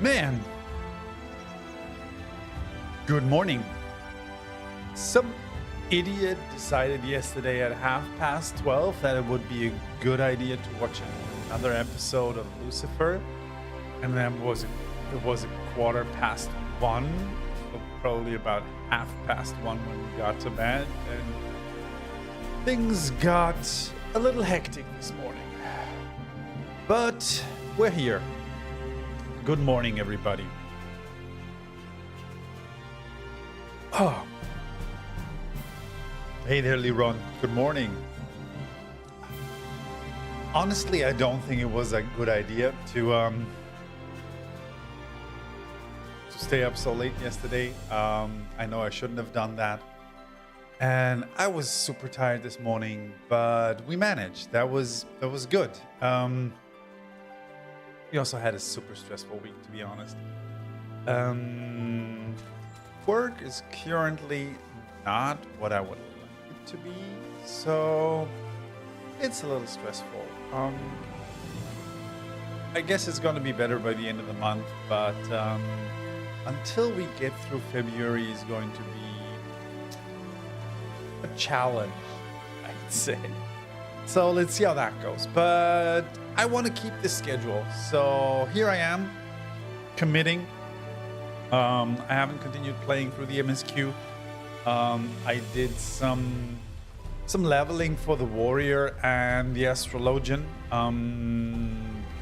Man, good morning. Some idiot decided yesterday at 12:30 that it would be a good idea to watch another episode of Lucifer, and then it was a 1:15, so probably about 1:30 when we got to bed, and things got a little hectic this morning. But we're here. Good morning, everybody. Oh. Hey there, Liron. Good morning. Honestly, I don't think it was a good idea to stay up so late yesterday. I know I shouldn't have done that. And I was super tired this morning, but we managed. That was good. We also had a super stressful week, to be honest. Work is currently not what I would like it to be, so it's a little stressful. I guess it's going to be better by the end of the month, but until we get through February is going to be a challenge, I'd say. So let's see how that goes. But I want to keep this schedule. So here I am, committing. I haven't continued playing through the MSQ. I did some leveling for the Warrior and the Astrologian,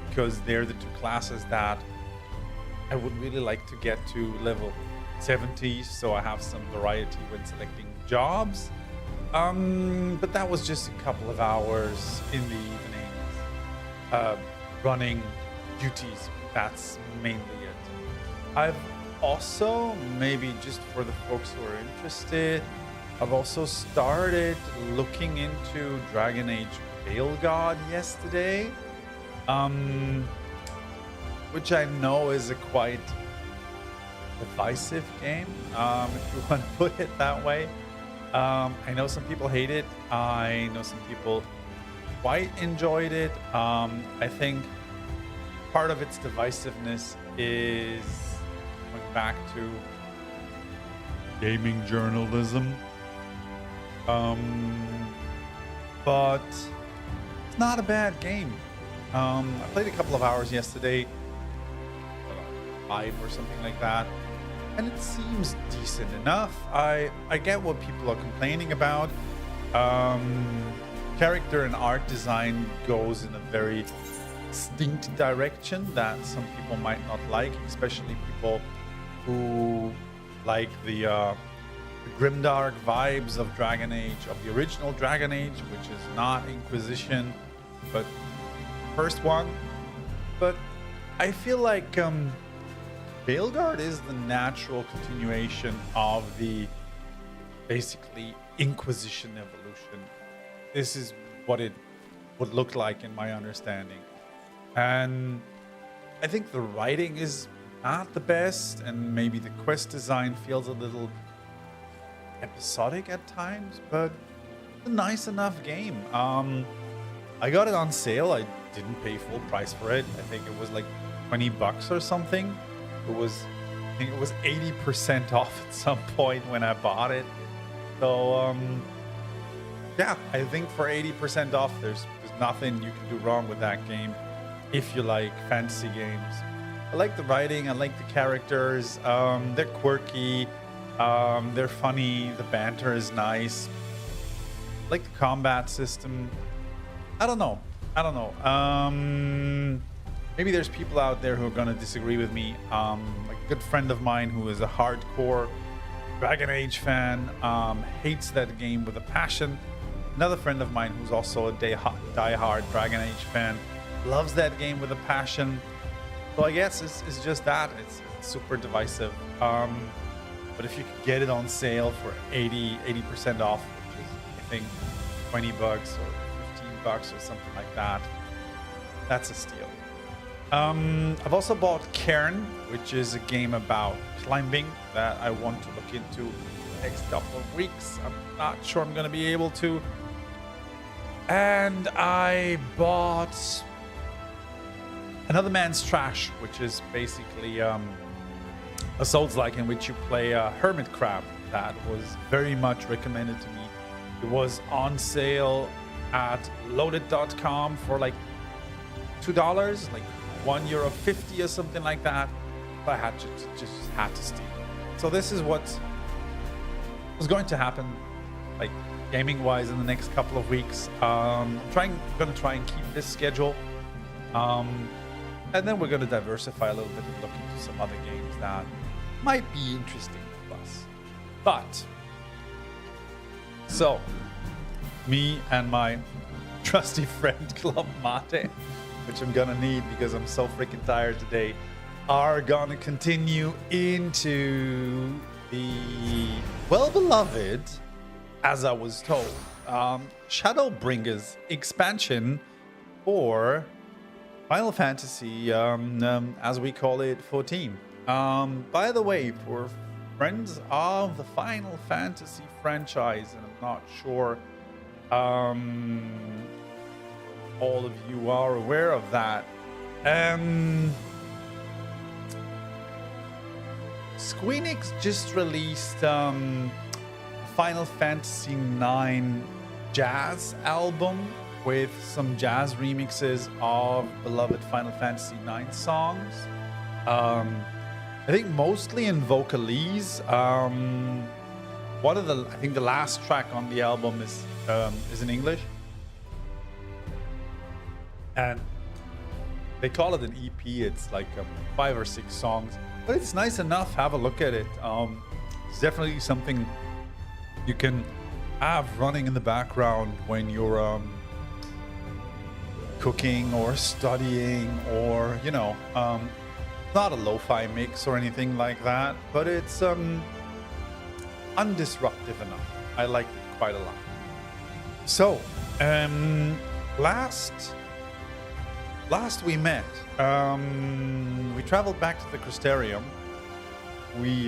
because they're the two classes that I would really like to get to level 70, so I have some variety when selecting jobs. But that was just a couple of hours in the evenings, running duties. That's mainly it. I've also, maybe just for the folks who are interested, I've also started looking into Dragon Age Veil God yesterday, which I know is a quite divisive game, if you want to put it that way. I know some people hate it. I know some people quite enjoyed it. I think part of its divisiveness is going back to gaming journalism. But it's not a bad game. I played a couple of hours yesterday, 5 or something like that. And it seems decent enough. I get what people are complaining about. Character and art design goes in a very distinct direction that some people might not like, especially people who like the grimdark vibes of Dragon Age, of the original Dragon Age, which is not Inquisition, but first one. But I feel like Veilguard is the natural continuation of the basically Inquisition evolution. This is what it would look like in my understanding. And I think the writing is not the best, and maybe the quest design feels a little episodic at times, but it's a nice enough game. I got it on sale. I didn't pay full price for it. I think it was like $20 or something. I think it was 80% off at some point when I bought it. So yeah, I think for 80% off, there's nothing you can do wrong with that game if you like fantasy games. I like the writing, I like the characters. They're quirky, they're funny, the banter is nice. I like the combat system. I don't know. Maybe there's people out there who are going to disagree with me. Like a good friend of mine who is a hardcore Dragon Age fan, hates that game with a passion. Another friend of mine who's also a die-hard Dragon Age fan loves that game with a passion. So I guess it's just that. It's super divisive. But if you could get it on sale for 80% off, which is, I think, $20 or $15 or something like that, that's a steal. I've also bought Cairn, which is a game about climbing that I want to look into the next couple of weeks. I'm not sure I'm going to be able to. And I bought Another Man's Trash, which is basically a Souls-like in which you play a hermit crab. That was very much recommended to me. It was on sale at loaded.com for like $2, like €1.50 or something like that. But I had to just had to steal it. So this is what was going to happen, like gaming wise, in the next couple of weeks. Gonna try and keep this schedule, and then we're gonna diversify a little bit and look into some other games that might be interesting to us. But so me and my trusty friend Club Mate, which I'm gonna need because I'm so freaking tired today, are gonna continue into the well-beloved, as I was told, Shadowbringers expansion for Final Fantasy, as we call it, 14. By the way, for friends of the Final Fantasy franchise, and I'm not sure all of you are aware of that, Squeenix just released Final Fantasy IX jazz album with some jazz remixes of beloved Final Fantasy IX songs. I think mostly in vocalese. I think the last track on the album is in English, and they call it an EP. It's like 5 or 6 songs. But it's nice enough. Have a look at it. It's definitely something you can have running in the background when you're cooking or studying, or not a lo-fi mix or anything like that, but it's undisruptive enough. I liked it quite a lot. So last we met, we traveled back to the Crystarium. We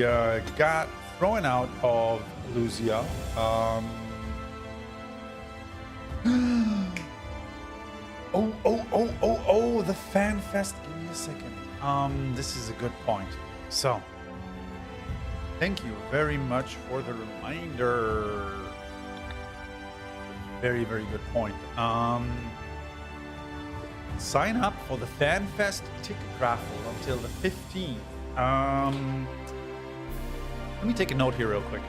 got thrown out of Lucia. The Fan Fest. Give me a second. This is a good point. So, thank you very much for the reminder. Very, very good point. Sign up for the FanFest ticket raffle until the 15th. Let me take a note here real quick.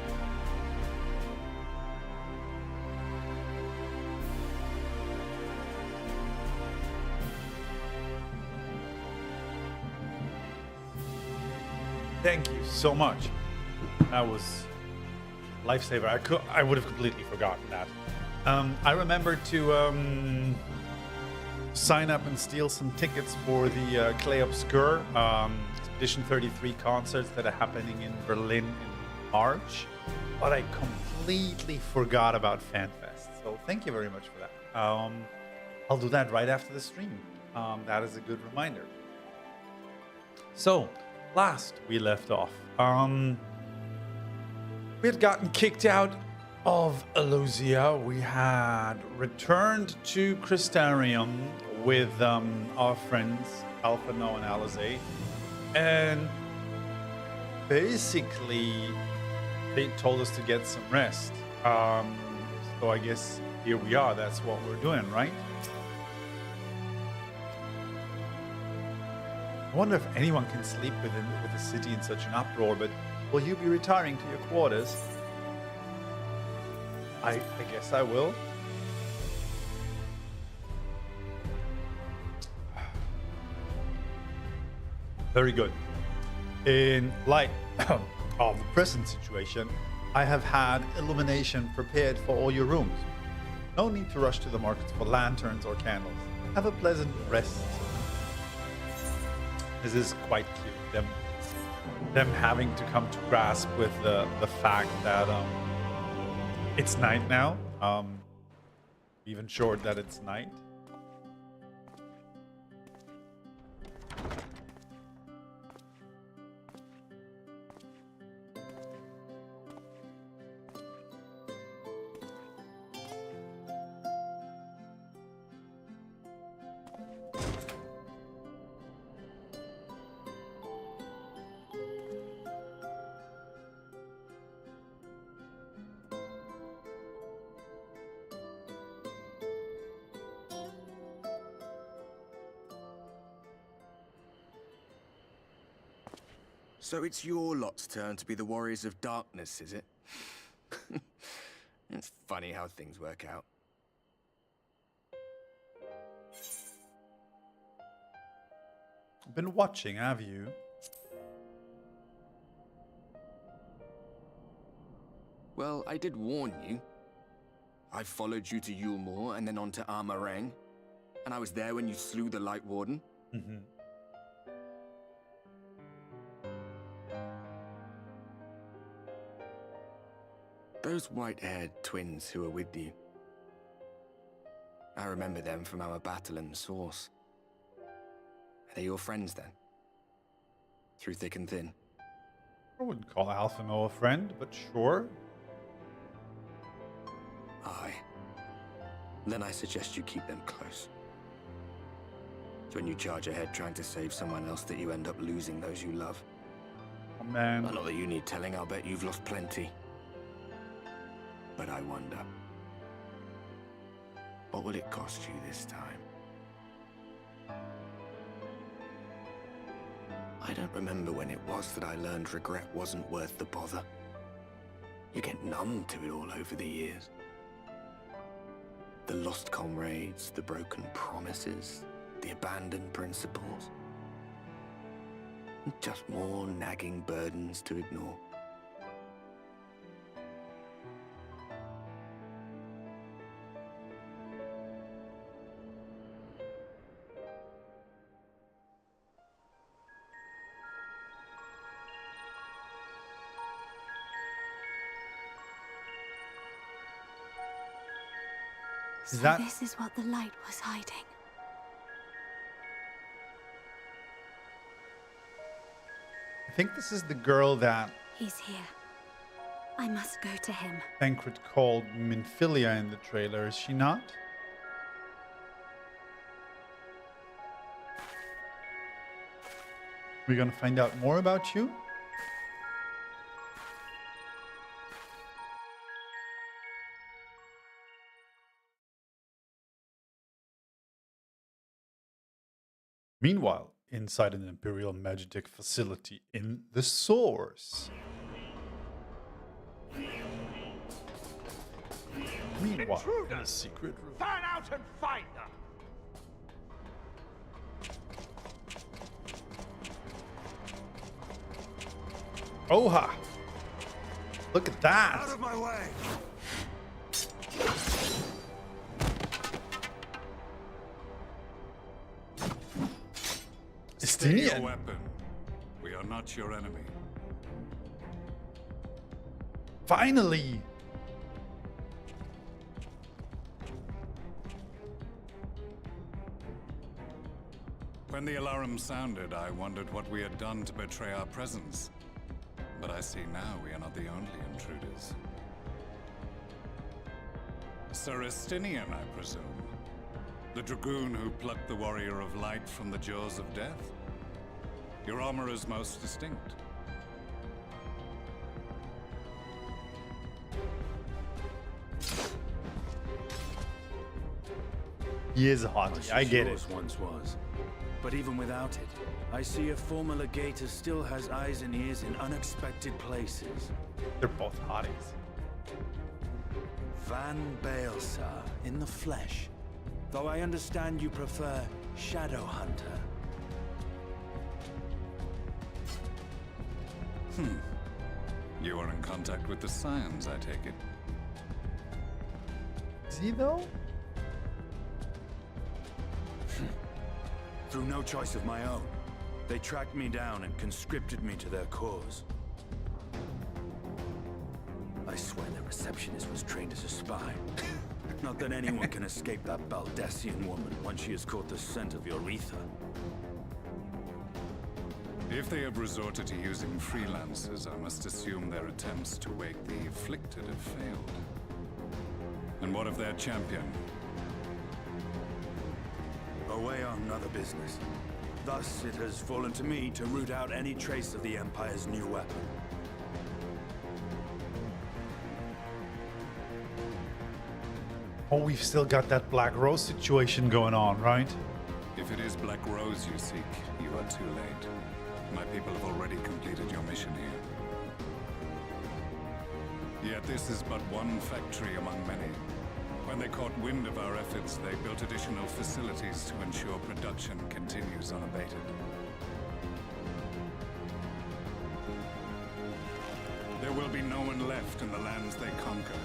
Thank you so much. That was lifesaver. I would have completely forgotten that. I remember to sign up and steal some tickets for the Clay Obscure Edition 33 concerts that are happening in Berlin in March, but I completely forgot about FanFest. So thank you very much for that. I'll do that right after the stream. That is a good reminder. So, last we left off, we had gotten kicked out of Elusia. We had returned to Crystarium with our friends Alpha, No, and Alizé, and basically they told us to get some rest. So I guess here we are. That's what we're doing, right? I wonder if anyone can sleep with the city in such an uproar, but will you be retiring to your quarters? I guess I will. Very good. In light of the present situation, I have had illumination prepared for all your rooms. No need to rush to the markets for lanterns or candles. Have a pleasant rest. This is quite cute. Them having to come to grasp with the fact that it's night now. Even short that it's night. So it's your lot's turn to be the warriors of darkness, is it? It's funny how things work out. I've been watching, have you? Well, I did warn you. I followed you to Eulmore and then on to Armarang. And I was there when you slew the Light Warden. Mm-hmm. Those white-haired twins who were with you. I remember them from our battle in the Source. Are they your friends then? Through thick and thin? I wouldn't call Alphino a friend, but sure. Aye. Then I suggest you keep them close. It's when you charge ahead trying to save someone else that you end up losing those you love. Oh man. Not that you need telling, I'll bet you've lost plenty. But I wonder, what will it cost you this time? I don't remember when it was that I learned regret wasn't worth the bother. You get numb to it all over the years. The lost comrades, the broken promises, the abandoned principles. Just more nagging burdens to ignore. So this is what the light was hiding. I think this is the girl that He's here. I must go to him. Tancred called Minfilia in the trailer, is she not? We're gonna find out more about you? Meanwhile, inside an Imperial Magitek facility in the Source. Meanwhile, in a secret room. Fan out and find them! Oha! Look at that! Out of my way! Stay your Estinian. weapon. We are not your enemy. Finally! When the alarm sounded, I wondered what we had done to betray our presence. But I see now we are not the only intruders. Sir Estinian, I presume. The dragoon who plucked the warrior of light from the jaws of death? Your armor is most distinct. He is a hottie, I get it. Once was. But even without it, I see a former legator still has eyes and ears in unexpected places. They're both hotties. Van Baelsar in the flesh. Though I understand you prefer Shadow Hunter. You are in contact with the Scions, I take it. Is he though? Through no choice of my own, they tracked me down and conscripted me to their cause. I swear the receptionist was trained as a spy. Not that anyone can escape that Baldessian woman once she has caught the scent of your ether. If they have resorted to using freelancers, I must assume their attempts to wake the afflicted have failed. And what of their champion? Away on another business. Thus, it has fallen to me to root out any trace of the Empire's new weapon. Oh, we've still got that Black Rose situation going on, right? If it is Black Rose you seek, you are too late. My people have already completed your mission here. Yet this is but one factory among many. When they caught wind of our efforts, they built additional facilities to ensure production continues unabated. There will be no one left in the lands they conquer.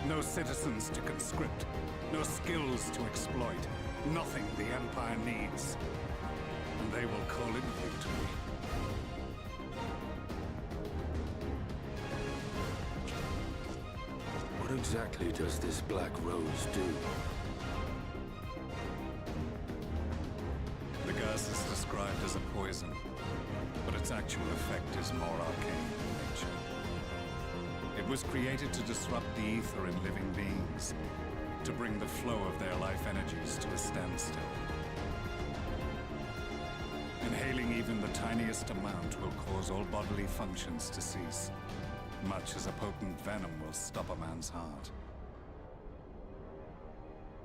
No citizens to conscript. No skills to exploit. Nothing the Empire needs. And they will call it victory. What exactly does this black rose do? The gas is described as a poison, but its actual effect is more arcane in nature. It was created to disrupt the ether in living beings, to bring the flow of their life energies to a standstill. Inhaling even the tiniest amount will cause all bodily functions to cease, much as a potent venom will stop a man's heart.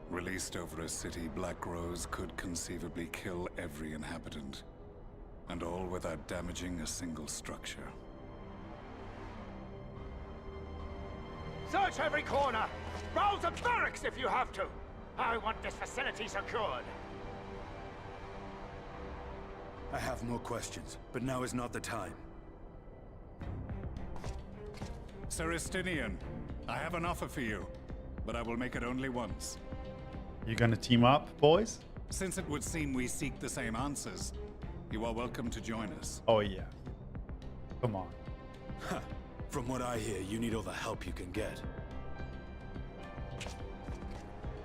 Released over a city, Black Rose could conceivably kill every inhabitant, and all without damaging a single structure. Search every corner! Rouse the barracks if you have to! I want this facility secured! I have more questions, but now is not the time. Crystarium, I have an offer for you, but I will make it only once. You gonna team up, boys? Since it would seem we seek the same answers, you are welcome to join us. Oh yeah. Come on. From what I hear, you need all the help you can get.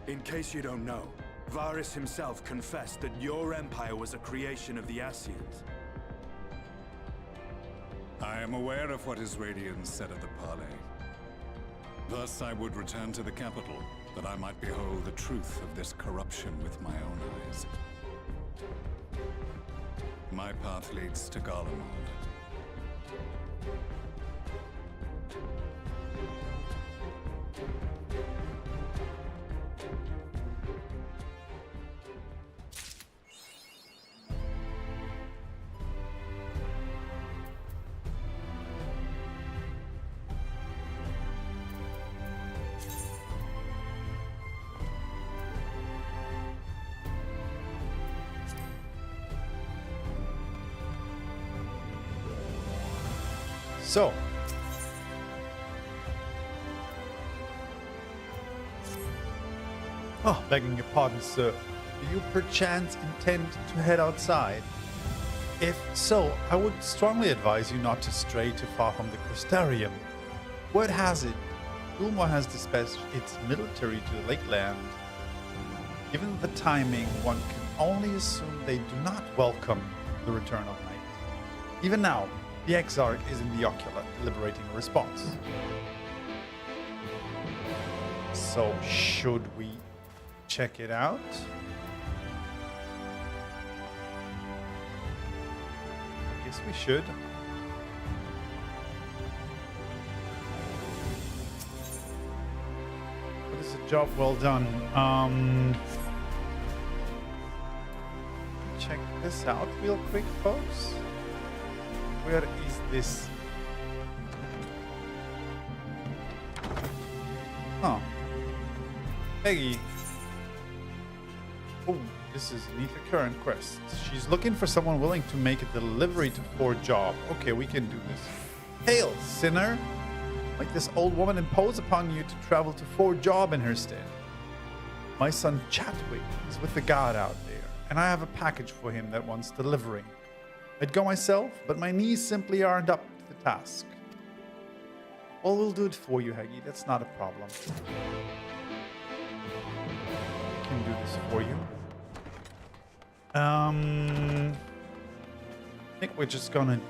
In case you don't know, Varys himself confessed that your empire was a creation of the Ascians. I am aware of what his Radiance said at the parley. Thus I would return to the capital, that I might behold the truth of this corruption with my own eyes. My path leads to Garlemald. So, begging your pardon, sir. Do you perchance intend to head outside? If so, I would strongly advise you not to stray too far from the Crystarium. Word has it, Eulmore has dispatched its military to the Lakeland. Given the timing, one can only assume they do not welcome the return of night. Even now, the Exarch is in the Oculus, deliberating a response. So, should we check it out? I guess we should. But it's a job well done. Check this out real quick, folks. Where is this? Oh. Peggy. Oh, this is an Ether Current quest. She's looking for someone willing to make a delivery to Fort Job. Okay, we can do this. Hail, sinner! Like this old woman impose upon you to travel to Fort Job in her stead. My son Chatwick is with the god out there, and I have a package for him that wants delivering. I'd go myself, but my knees simply aren't up to the task. Well, we'll do it for you, Heggy. That's not a problem. I can do this for you. I think we're just gonna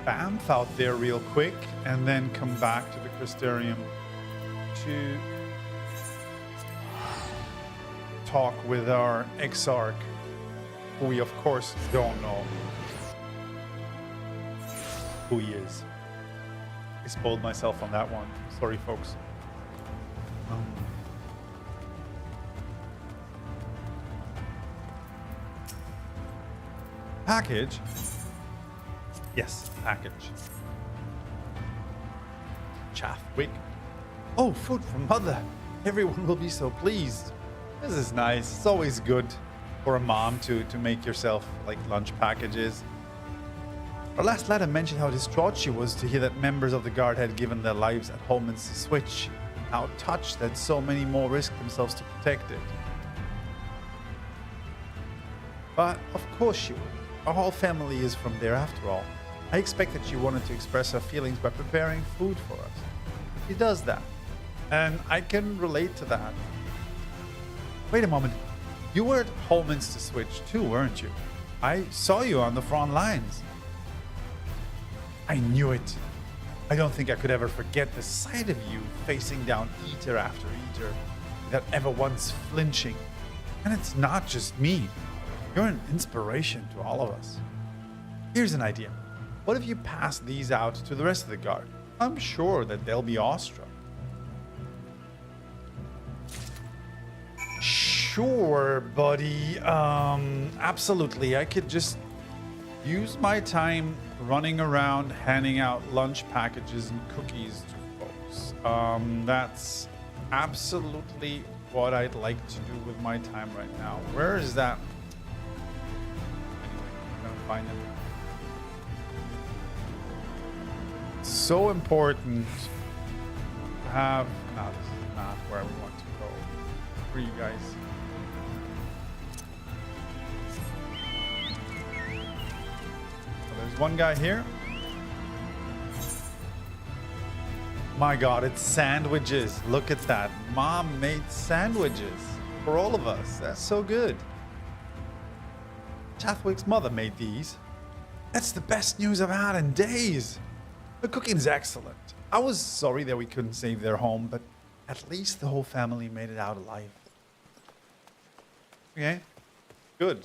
bamf out there real quick and then come back to the Crystarium to talk with our Exarch, who we of course don't know who he is. I spoiled myself on that one. Sorry, folks. Package? Yes, package. Chathwick. Oh, food from Mother. Everyone will be so pleased. This is nice. It's always good for a mom to make yourself like lunch packages. Our last letter mentioned how distraught she was to hear that members of the guard had given their lives at Holman's Switch. How touched that so many more risked themselves to protect it. But of course she would. Our whole family is from there after all. I expect that she wanted to express her feelings by preparing food for us. She does that. And I can relate to that. Wait a moment. You were at Holman's Switch too, weren't you? I saw you on the front lines. I knew it. I don't think I could ever forget the sight of you facing down eater after eater without ever once flinching. And it's not just me. You're an inspiration to all of us. Here's an idea. What if you pass these out to the rest of the guard? I'm sure that they'll be awestruck. Sure, buddy. Absolutely. I could just use my time running around handing out lunch packages and cookies to folks. That's absolutely what I'd like to do with my time right now. Where is that? Anyway, I'm gonna find it. It's so important to have. No, this is not where we want to go. For you guys. There's one guy here. My God, it's sandwiches. Look at that. Mom made sandwiches for all of us. That's so good. Chathwick's mother made these. That's the best news I've had in days. The cooking's excellent. I was sorry that we couldn't save their home, but at least the whole family made it out alive. Okay, good.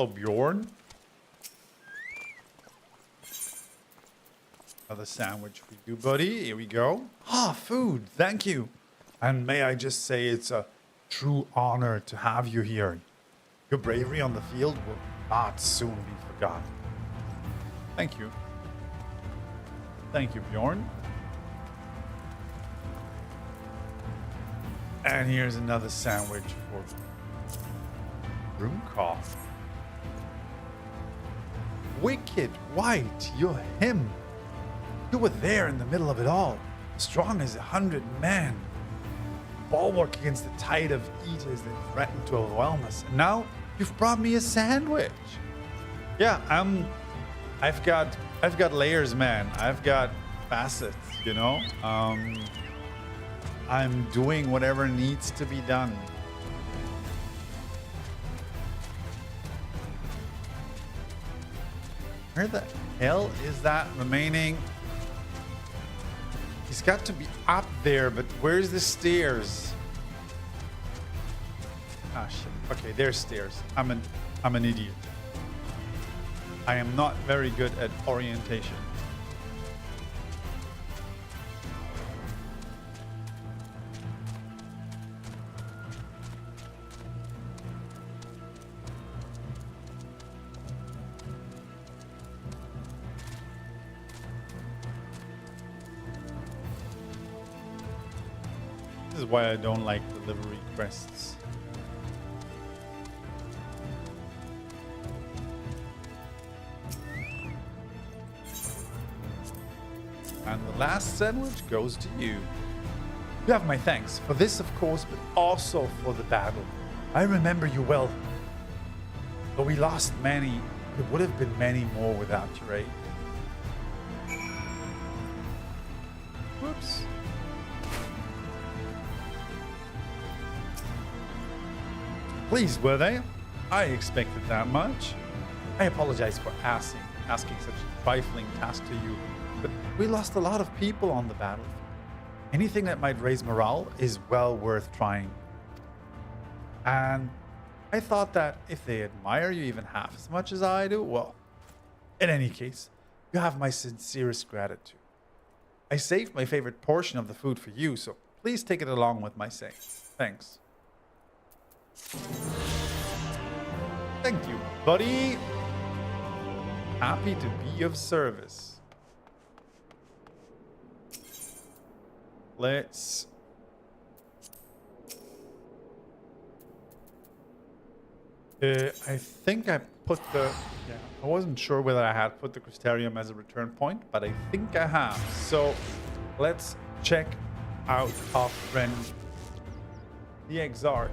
Oh, Bjorn. Another sandwich for you, buddy. Here we go. Ah, food. Thank you. And may I just say it's a true honor to have you here. Your bravery on the field will not soon be forgotten. Thank you. Thank you, Bjorn. And here's another sandwich for Broomcough. Wicked White, you're him. You were there in the middle of it all, strong as 100 men. Bulwark against the tide of eaters that threatened to overwhelm us. And now you've brought me a sandwich. Yeah, I've got layers, man. I've got facets, you know. I'm doing whatever needs to be done. Where the hell is that remaining? He's got to be up there, but where's the stairs? Ah, shit. Okay, there's stairs. I'm an idiot. I am not very good at orientation. This is why I don't like delivery quests. And the last sandwich goes to you. You have my thanks for this, of course, but also for the battle. I remember you well. Though we lost many, there would have been many more without your aid. Whoops. Pleased, were they? I expected that much. I apologize for asking such a trifling task to you, but we lost a lot of people on the battlefield. Anything that might raise morale is well worth trying. And I thought that if they admire you even half as much as I do, well, in any case, You have my sincerest gratitude. I saved my favorite portion of the food for you, so please take it along with my thanks. Thanks. Thank you, buddy. Happy to be of service. Let's... I think I put the... Yeah, I wasn't sure whether I had put the Crystarium as a return point, but I think I have. So let's check out our friend, the Exarch.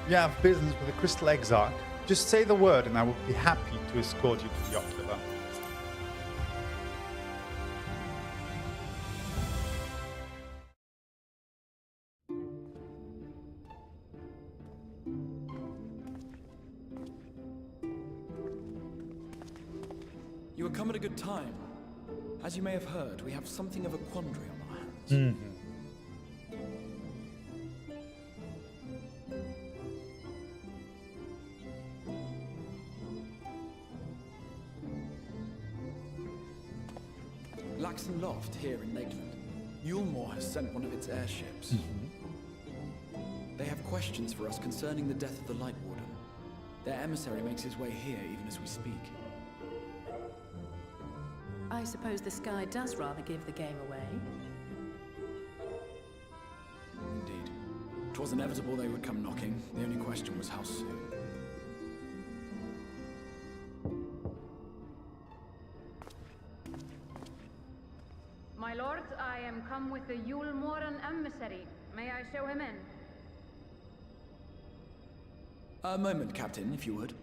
You have business with the Crystal Exarch. Just say the word and I will be happy to escort you to the Ocular. You have come at a good time. As you may have heard, we have something of a quandary on our hands. Laxon Loft here in Lakeland. Eulmore has sent one of its airships. They have questions for us concerning the death of the Light Warden. Their emissary makes his way here even as we speak. I suppose the sky does rather give the game away. Indeed. 'Twas inevitable they would come knocking. The only question was how soon. My lord, I am come with the Eulmoran emissary. May I show him in? A moment, Captain, if you would.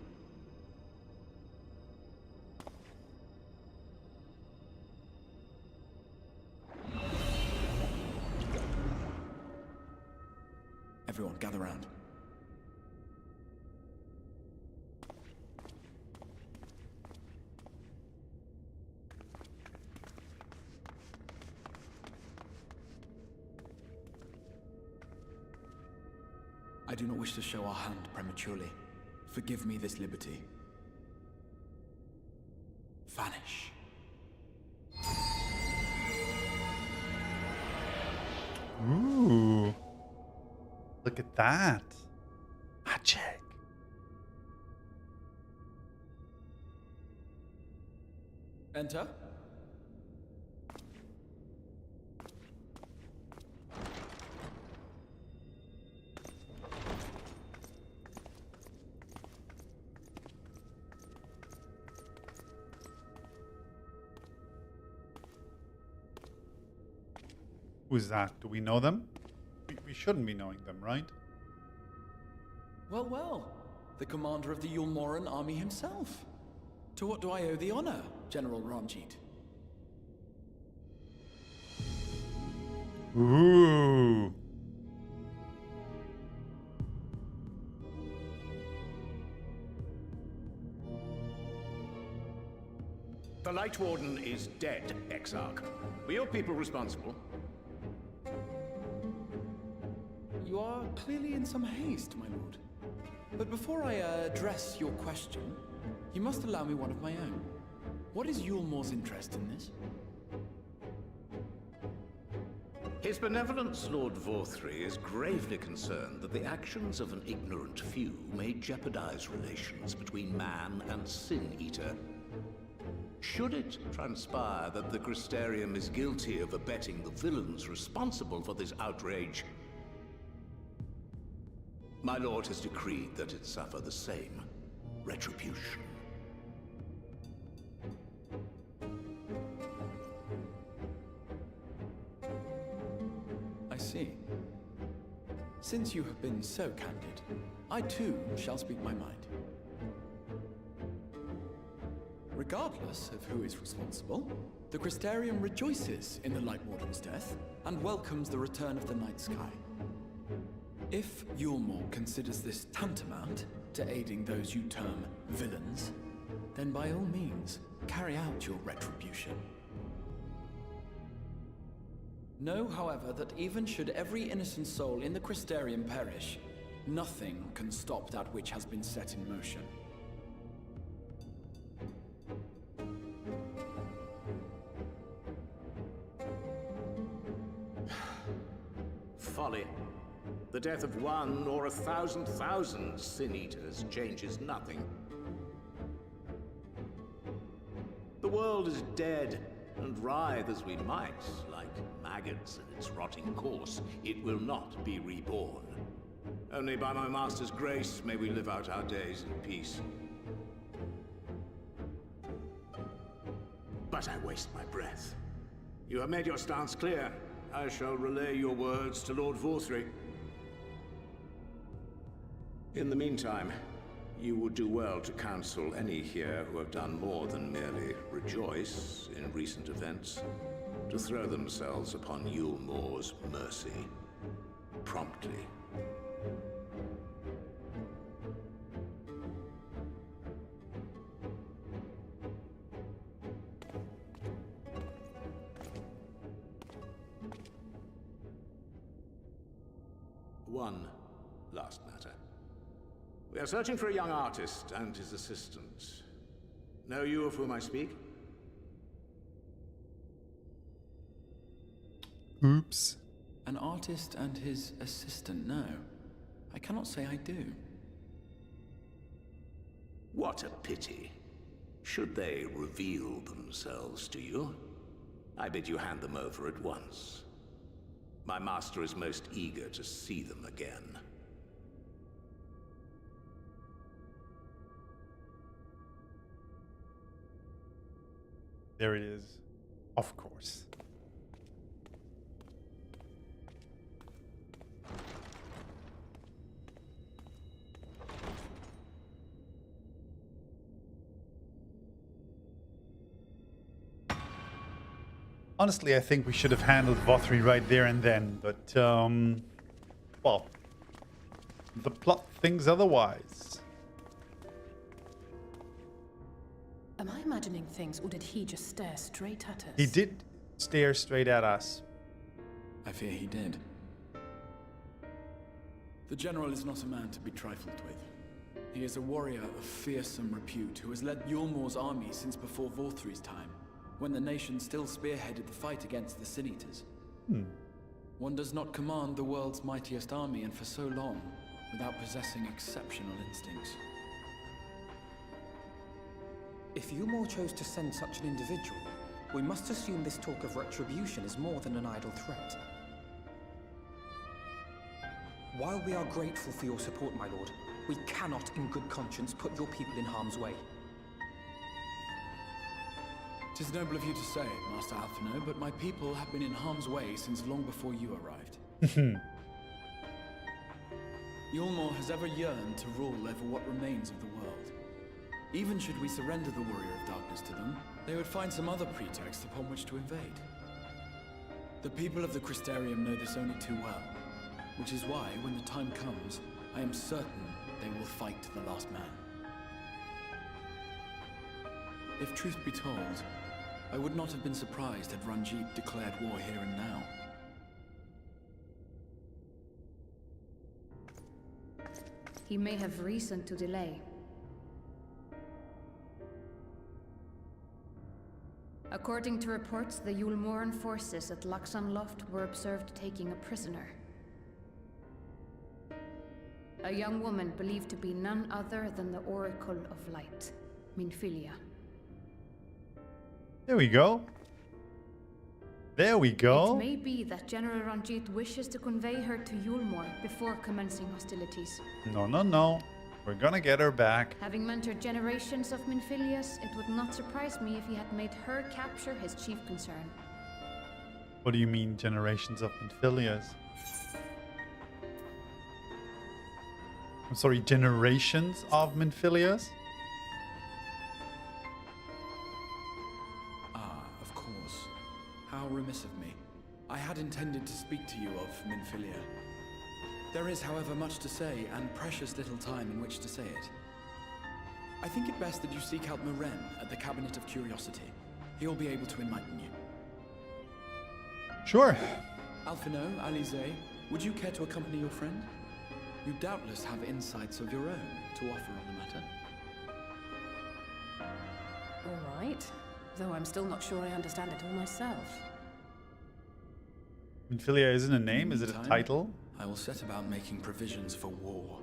Everyone, gather round. I do not wish to show our hand prematurely. Forgive me this liberty. Vanish. Ooh. Look at that. Magic. Enter. Who's that? Do we know them? We shouldn't be knowing them, right? Well, well. The commander of the Eulmoran army himself. To what do I owe the honor, General Ranjit? Ooh. The Light Warden is dead, Exarch. Were your people responsible? You are clearly in some haste, my lord. But before I address your question, you must allow me one of my own. What is Eulmore's interest in this? His Benevolence, Lord Vorthry, is gravely concerned that the actions of an ignorant few may jeopardize relations between man and Sin-Eater. Should it transpire that the Crystarium is guilty of abetting the villains responsible for this outrage, my lord has decreed that it suffer the same retribution. I see. Since you have been so candid, I too shall speak my mind. Regardless of who is responsible, the Crystarium rejoices in the Light Warden's death and welcomes the return of the night sky. If Eulmore considers this tantamount, to aiding those you term villains, then by all means, carry out your retribution. Know, however, that even should every innocent soul in the Crystarium perish, nothing can stop that which has been set in motion. Folly. The death of one or 1,000,000 Sin-Eaters changes nothing. The world is dead, and writhe as we might, like maggots in its rotting course, it will not be reborn. Only by my master's grace may we live out our days in peace. But I waste my breath. You have made your stance clear. I shall relay your words to Lord Vorthry. In the meantime, you would do well to counsel any here who have done more than merely rejoice in recent events, to throw themselves upon Eulmore's mercy, promptly. One last matter. We are searching for a young artist and his assistant. Know you of whom I speak? Oops. An artist and his assistant, no. I cannot say I do. What a pity. Should they reveal themselves to you, I bid you hand them over at once. My master is most eager to see them again. There it is. Of course. Honestly, I think we should have handled Vorthry right there and then, but, well, the plot thinks otherwise. Am I imagining things, or did he just stare straight at us? He did stare straight at us. I fear he did. The General is not a man to be trifled with. He is a warrior of fearsome repute who has led Eulmore's army since before Vorthry's time, when the nation still spearheaded the fight against the Sin-Eaters. One does not command the world's mightiest army, and for so long, without possessing exceptional instincts. If Eulmore chose to send such an individual, we must assume this talk of retribution is more than an idle threat. While we are grateful for your support, my lord, we cannot in good conscience put your people in harm's way. 'Tis noble of you to say, Master Alphino, but my people have been in harm's way since long before you arrived. Eulmore has ever yearned to rule over what remains of the world. Even should we surrender the Warrior of Darkness to them, they would find some other pretext upon which to invade. The people of the Crystarium know this only too well, which is why, when the time comes, I am certain they will fight to the last man. If truth be told, I would not have been surprised had Ranjit declared war here and now. He may have reason to delay. According to reports, the Eulmoran forces at Laxan Loft were observed taking a prisoner. A young woman believed to be none other than the Oracle of Light, Minfilia. There we go. There we go. It may be that General Ranjit wishes to convey her to Eulmore before commencing hostilities. No, no, no. We're gonna get her back. Having mentored generations of Minfilias, it would not surprise me if he had made her capture his chief concern. What do you mean, generations of Minfilias? I'm sorry, generations of Minfilias? Ah, of course. How remiss of me. I had intended to speak to you of Minfilia. There is, however, much to say, and precious little time in which to say it. I think it best that you seek out Meren at the Cabinet of Curiosity. He'll be able to enlighten you. Sure. Alphino, Alize, would you care to accompany your friend? You doubtless have insights of your own to offer on the matter. All right. Though I'm still not sure I understand it all myself. Minfilia isn't a name, is it a title? I will set about making provisions for war.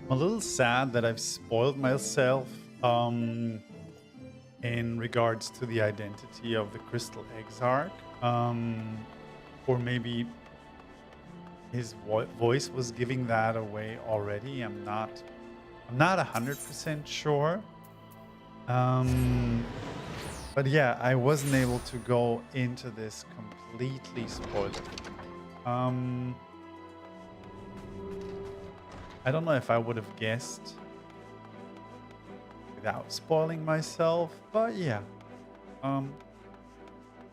I'm a little sad that I've spoiled myself in regards to the identity of the Crystal Exarch. Or maybe his voice was giving that away already. I'm not 100% sure. But yeah, I wasn't able to go into this completely spoiled. I don't know if I would have guessed without spoiling myself, but yeah,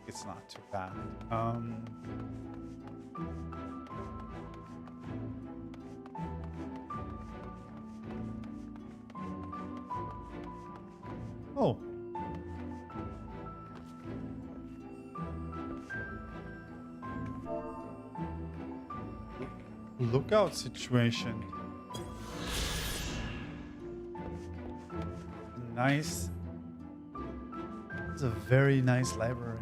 it's not too bad. Oh. Lookout situation. Nice. It's a very nice library.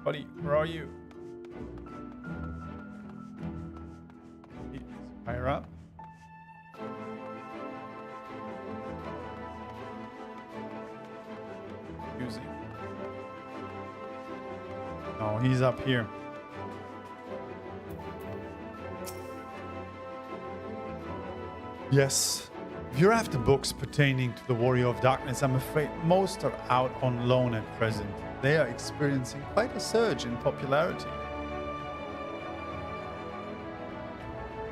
Buddy, where are you? Higher up. Using. Oh, he's up here. Yes, if you're after books pertaining to the Warrior of Darkness, I'm afraid most are out on loan at present. They are experiencing quite a surge in popularity.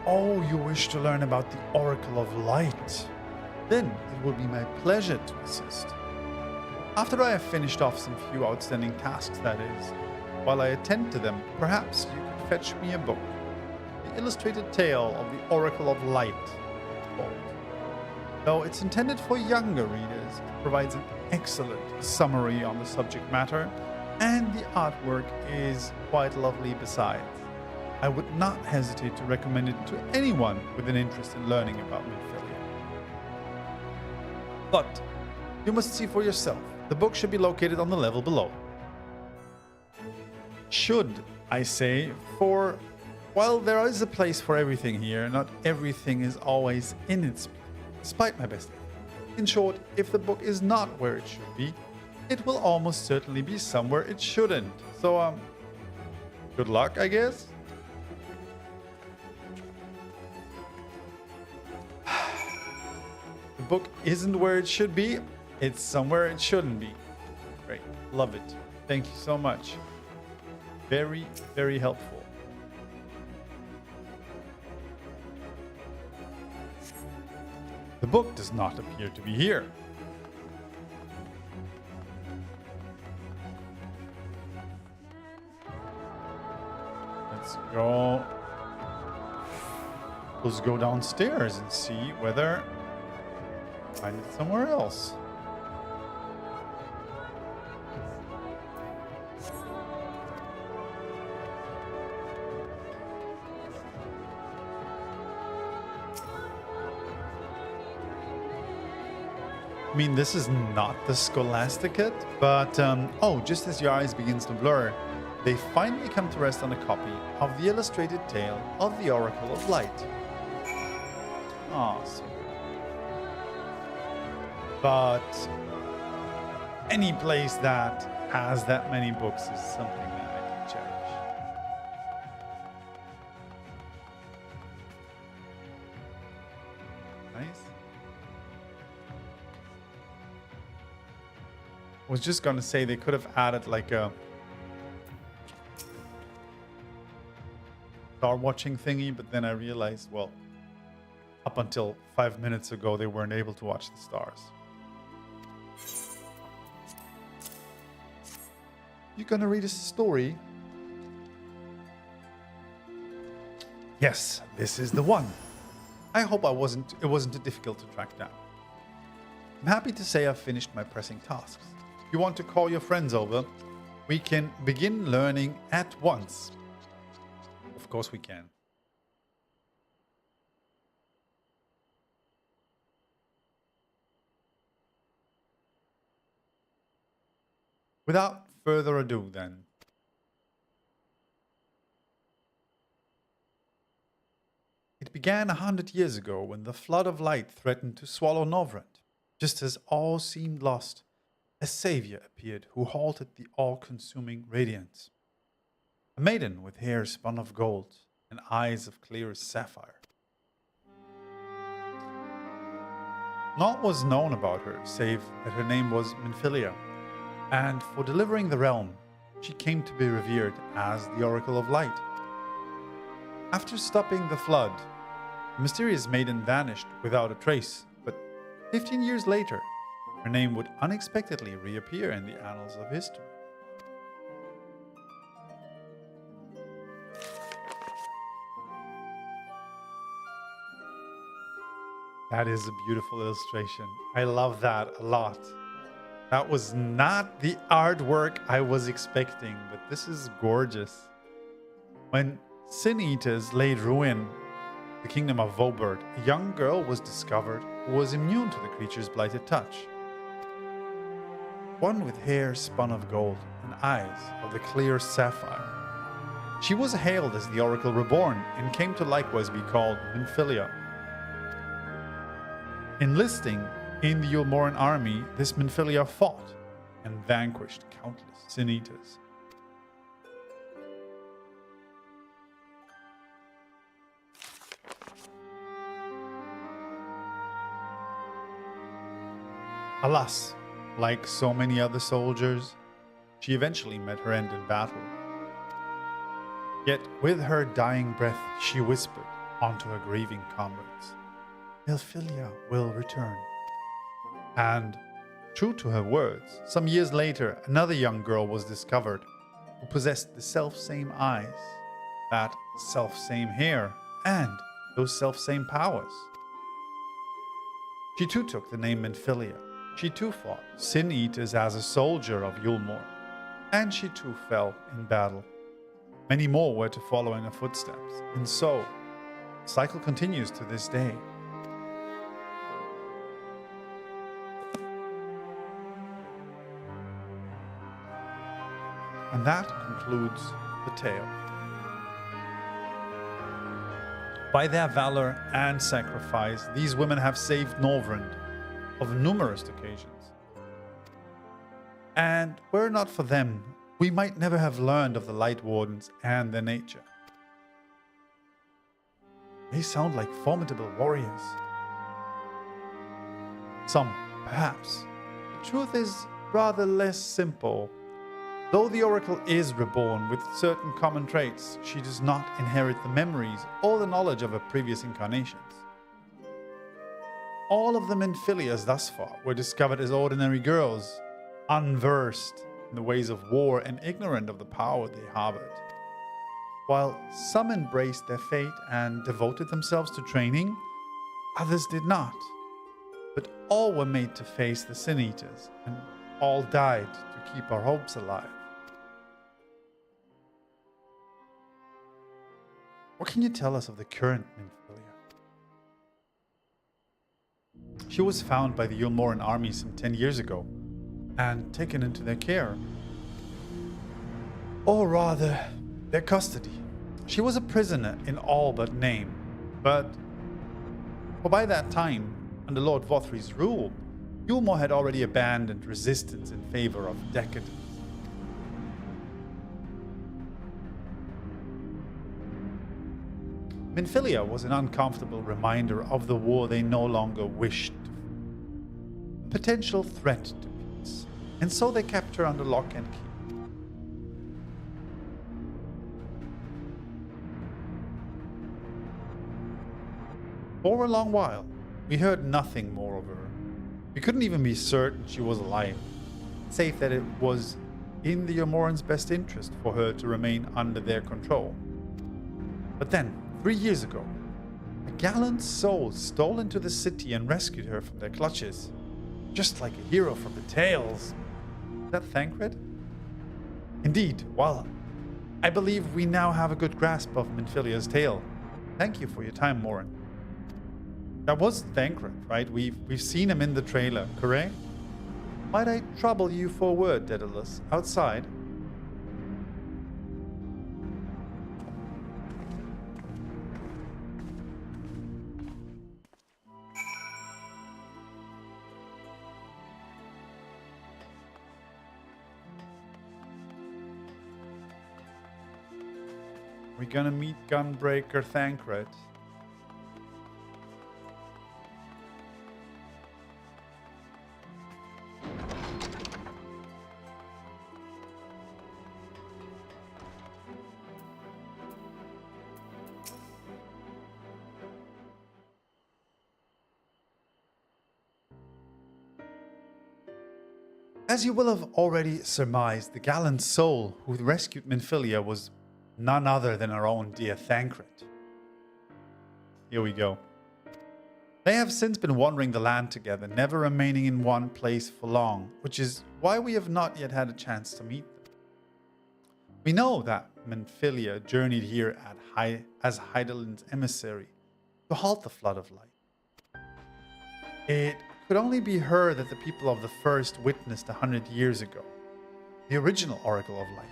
Oh, you wish to learn about the Oracle of Light? Then it will be my pleasure to assist. After I have finished off some few outstanding tasks, that is, while I attend to them, perhaps you could fetch me a book. The illustrated tale of the Oracle of Light. Though it's intended for younger readers, it provides an excellent summary on the subject matter, and the artwork is quite lovely besides. I would not hesitate to recommend it to anyone with an interest in learning about Minfilia. But you must see for yourself. The book should be located on the level below. Should, I say, for while there is a place for everything here, not everything is always in its place, despite my best effort. In short, if the book is not where it should be, it will almost certainly be somewhere it shouldn't. So, good luck, I guess. The book isn't where it should be, it's somewhere it shouldn't be. Great, love it. Thank you so much. Very, very helpful. The book does not appear to be here. Let's go. Let's go downstairs and see whether I find it somewhere else. I mean, this is not the Scholasticate, but oh, just as your eyes begins to blur, they finally come to rest on a copy of the illustrated tale of the Oracle of Light. Awesome. But any place that has that many books is something that I can cherish. was just gonna say they could have added like a star watching thingy, but then I realized, well, up until 5 minutes ago, they weren't able to watch the stars. You gonna read us a story? Yes, this is the one. I hope it wasn't too difficult to track down. I'm happy to say I've finished my pressing tasks. If you want to call your friends over, we can begin learning at once. Of course we can. Without further ado then. It began 100 years ago when the flood of light threatened to swallow Novrand. Just as all seemed lost, a savior appeared who halted the all-consuming radiance. A maiden with hair spun of gold and eyes of clearest sapphire. Naught was known about her, save that her name was Minfilia, and for delivering the realm, she came to be revered as the Oracle of Light. After stopping the flood, the mysterious maiden vanished without a trace, but 15 years later, her name would unexpectedly reappear in the annals of history. That is a beautiful illustration. I love that a lot. That was not the artwork I was expecting, but this is gorgeous. When Sin Eaters laid ruin the kingdom of Vobert, a young girl was discovered who was immune to the creature's blighted touch. One with hair spun of gold and eyes of the clear sapphire. She was hailed as the Oracle Reborn and came to likewise be called Minfilia. Enlisting in the Eulmorean army, this Minfilia fought and vanquished countless Sin Eaters. Alas, like so many other soldiers, she eventually met her end in battle. Yet with her dying breath, she whispered onto her grieving comrades, "Minfilia will return." And, true to her words, some years later, another young girl was discovered who possessed the self-same eyes, that self-same hair, and those self-same powers. She too took the name Minfilia. She too fought Sin Eaters as a soldier of Eulmore, and she too fell in battle. Many more were to follow in her footsteps, and so, the cycle continues to this day. And that concludes the tale. By their valor and sacrifice, these women have saved Novrand of numerous occasions. And were it not for them, we might never have learned of the Light Wardens and their nature. They sound like formidable warriors. Some, perhaps. The truth is rather less simple. Though the Oracle is reborn with certain common traits, she does not inherit the memories or the knowledge of her previous incarnations. All of the Minfilias thus far were discovered as ordinary girls, unversed in the ways of war and ignorant of the power they harbored. While some embraced their fate and devoted themselves to training, others did not. But all were made to face the Sin Eaters, and all died to keep our hopes alive. What can you tell us of the current Minfilia? She was found by the Eulmorean army some 10 years ago, and taken into their care. Or rather, their custody. She was a prisoner in all but name, but by that time, under Lord Vothri's rule, Eulmore had already abandoned resistance in favor of decadence. Minfilia was an uncomfortable reminder of the war they no longer wished, a potential threat to peace. And so they kept her under lock and key. For a long while, we heard nothing more of her. We couldn't even be certain she was alive, save that it was in the Eulmorans' best interest for her to remain under their control. But then, 3 years ago, a gallant soul stole into the city and rescued her from their clutches, just like a hero from the tales. Is that Thancred? Indeed, well, I believe we now have a good grasp of Minfilia's tale. Thank you for your time, Morin. That was Thancred, right? We've seen him in the trailer, correct? Might I trouble you for a word, Daedalus, outside? We're gonna meet Gunbreaker Thancred. As you will have already surmised, the gallant soul who rescued Minfilia was none other than our own dear Thancred. Here we go. They have since been wandering the land together, never remaining in one place for long, which is why we have not yet had a chance to meet them. We know that Minfilia journeyed here as Hydaelyn's emissary to halt the flood of light. It could only be her that the people of the First witnessed 100 years ago, the original Oracle of Light.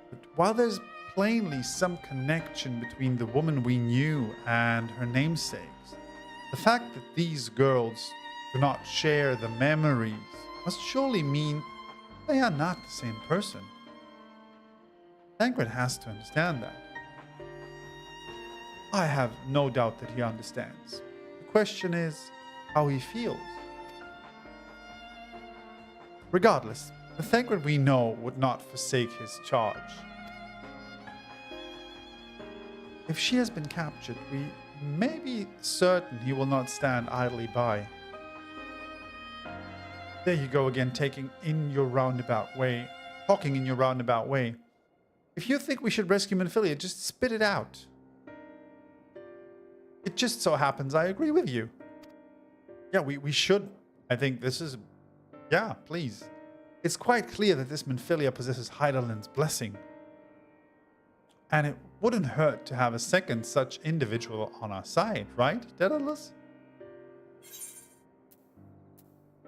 But while there's plainly some connection between the woman we knew and her namesakes, the fact that these girls do not share the memories must surely mean they are not the same person. Thancred has to understand that. I have no doubt that he understands. The question is how he feels. Regardless, the Thancred we know would not forsake his charge. If she has been captured, we may be certain he will not stand idly by. There you go again, talking in your roundabout way. If you think we should rescue Minfilia, just spit it out. It just so happens I agree with you. Yeah, we should. I think this is... Yeah, please. It's quite clear that this Minfilia possesses Hydaelyn's blessing. And it wouldn't hurt to have a second such individual on our side, right, Daedalus?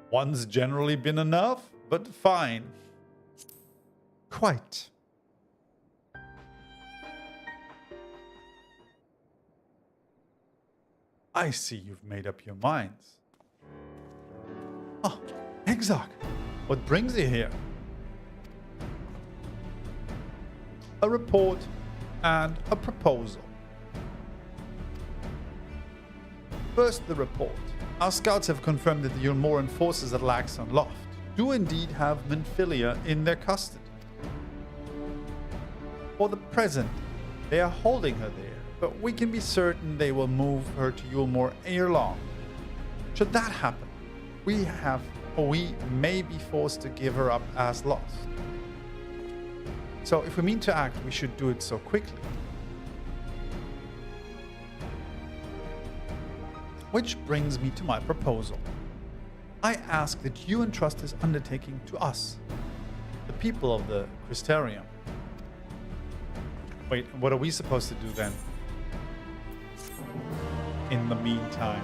One's generally been enough, but fine. Quite. I see you've made up your minds. Oh, Exarch, what brings you here? A report and a proposal. First, the report. Our scouts have confirmed that the Eulmoran forces at Laxon Loft do indeed have Minfilia in their custody. For the present, they are holding her there, but we can be certain they will move her to Eulmore ere long. Should that happen, we may be forced to give her up as lost. So if we mean to act, we should do it so quickly. Which brings me to my proposal. I ask that you entrust this undertaking to us, the people of the Crystarium. Wait, what are we supposed to do then? In the meantime.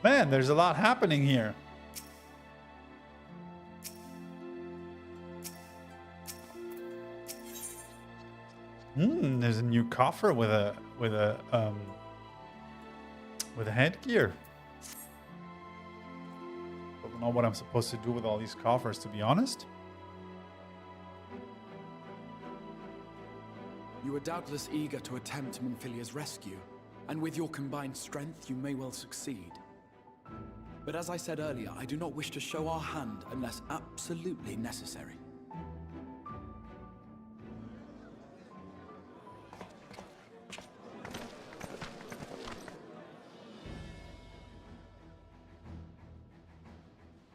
Man, there's a lot happening here. There's a new coffer with a headgear. I don't know what I'm supposed to do with all these coffers, to be honest. You are doubtless eager to attempt Minfilia's rescue, and with your combined strength, you may well succeed. But as I said earlier, I do not wish to show our hand unless absolutely necessary.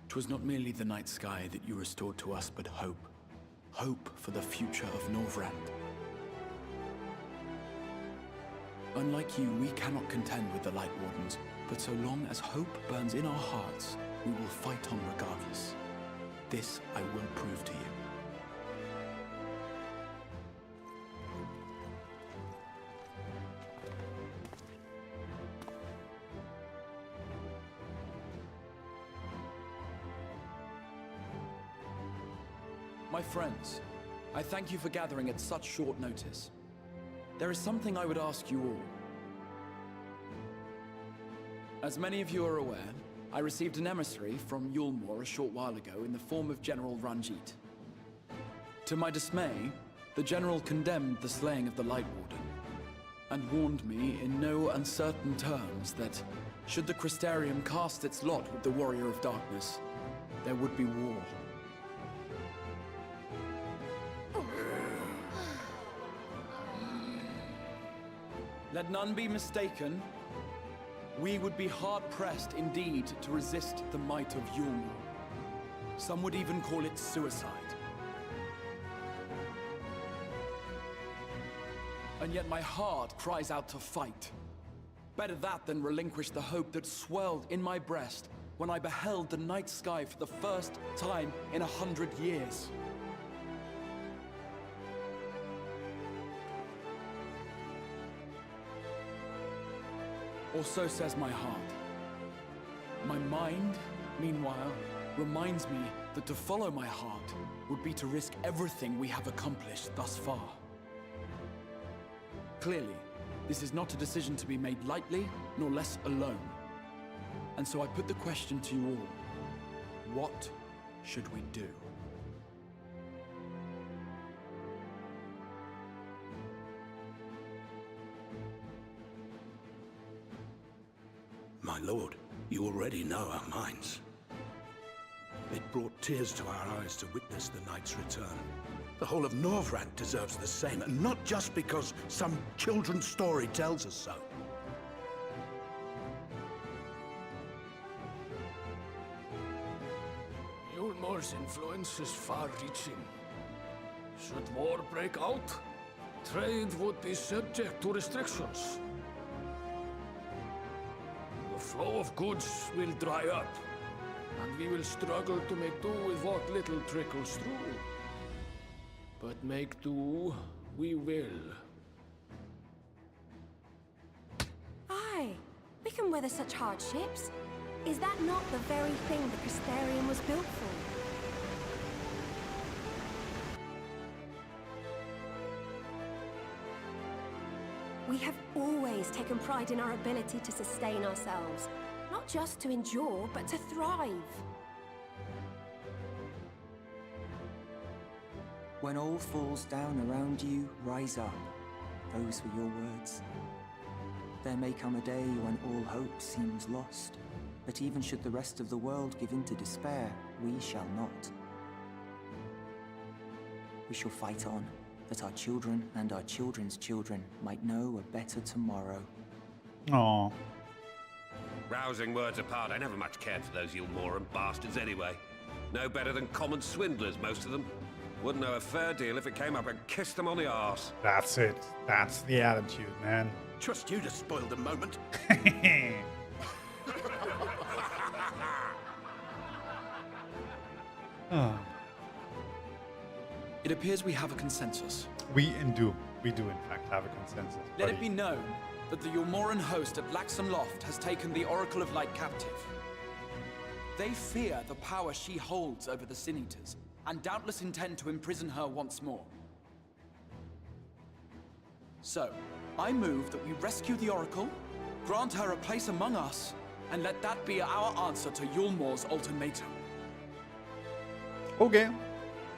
Twas not merely the night sky that you restored to us, but hope. Hope for the future of Norvrand. Unlike you, we cannot contend with the Light Wardens, but so long as hope burns in our hearts, we will fight on regardless. This I will prove to you. My friends, I thank you for gathering at such short notice. There is something I would ask you all. As many of you are aware, I received an emissary from Eulmore a short while ago in the form of General Ranjit. To my dismay, the General condemned the slaying of the Light Warden, and warned me in no uncertain terms that, should the Crystarium cast its lot with the Warrior of Darkness, there would be war. Let none be mistaken. We would be hard-pressed indeed to resist the might of Eulmore. Some would even call it suicide. And yet my heart cries out to fight. Better that than relinquish the hope that swelled in my breast when I beheld the night sky for the first time in 100 years. Or so says my heart. My mind, meanwhile, reminds me that to follow my heart would be to risk everything we have accomplished thus far. Clearly, this is not a decision to be made lightly, nor less alone. And so I put the question to you all. What should we do? My lord, you already know our minds. It brought tears to our eyes to witness the knight's return. The whole of Norvrand deserves the same, and not just because some children's story tells us so. Eulmore's influence is far-reaching. Should war break out, trade would be subject to restrictions. The flow of goods will dry up, and we will struggle to make do with what little trickles through. But make do, we will. Aye, we can weather such hardships. Is that not the very thing the Crystarium was built for? We have always taken pride in our ability to sustain ourselves. Not just to endure, but to thrive. When all falls down around you, rise up. Those were your words. There may come a day when all hope seems lost, but even should the rest of the world give in to despair, we shall not. We shall fight on, that our children and our children's children might know a better tomorrow. Aww. Rousing words apart, I never much cared for those Eulmoran bastards anyway. No better than common swindlers, most of them. Wouldn't know a fair deal if it came up and kissed them on the arse. That's it. That's the attitude, man. Trust you to spoil the moment. Oh. It appears we have a consensus. We do in fact have a consensus. Let it be known that the Eulmoran host at Laxon Loft has taken the Oracle of Light captive. They fear the power she holds over the Sin Eaters, and doubtless intend to imprison her once more. So, I move that we rescue the Oracle, grant her a place among us, and let that be our answer to Eulmore's ultimatum. Okay.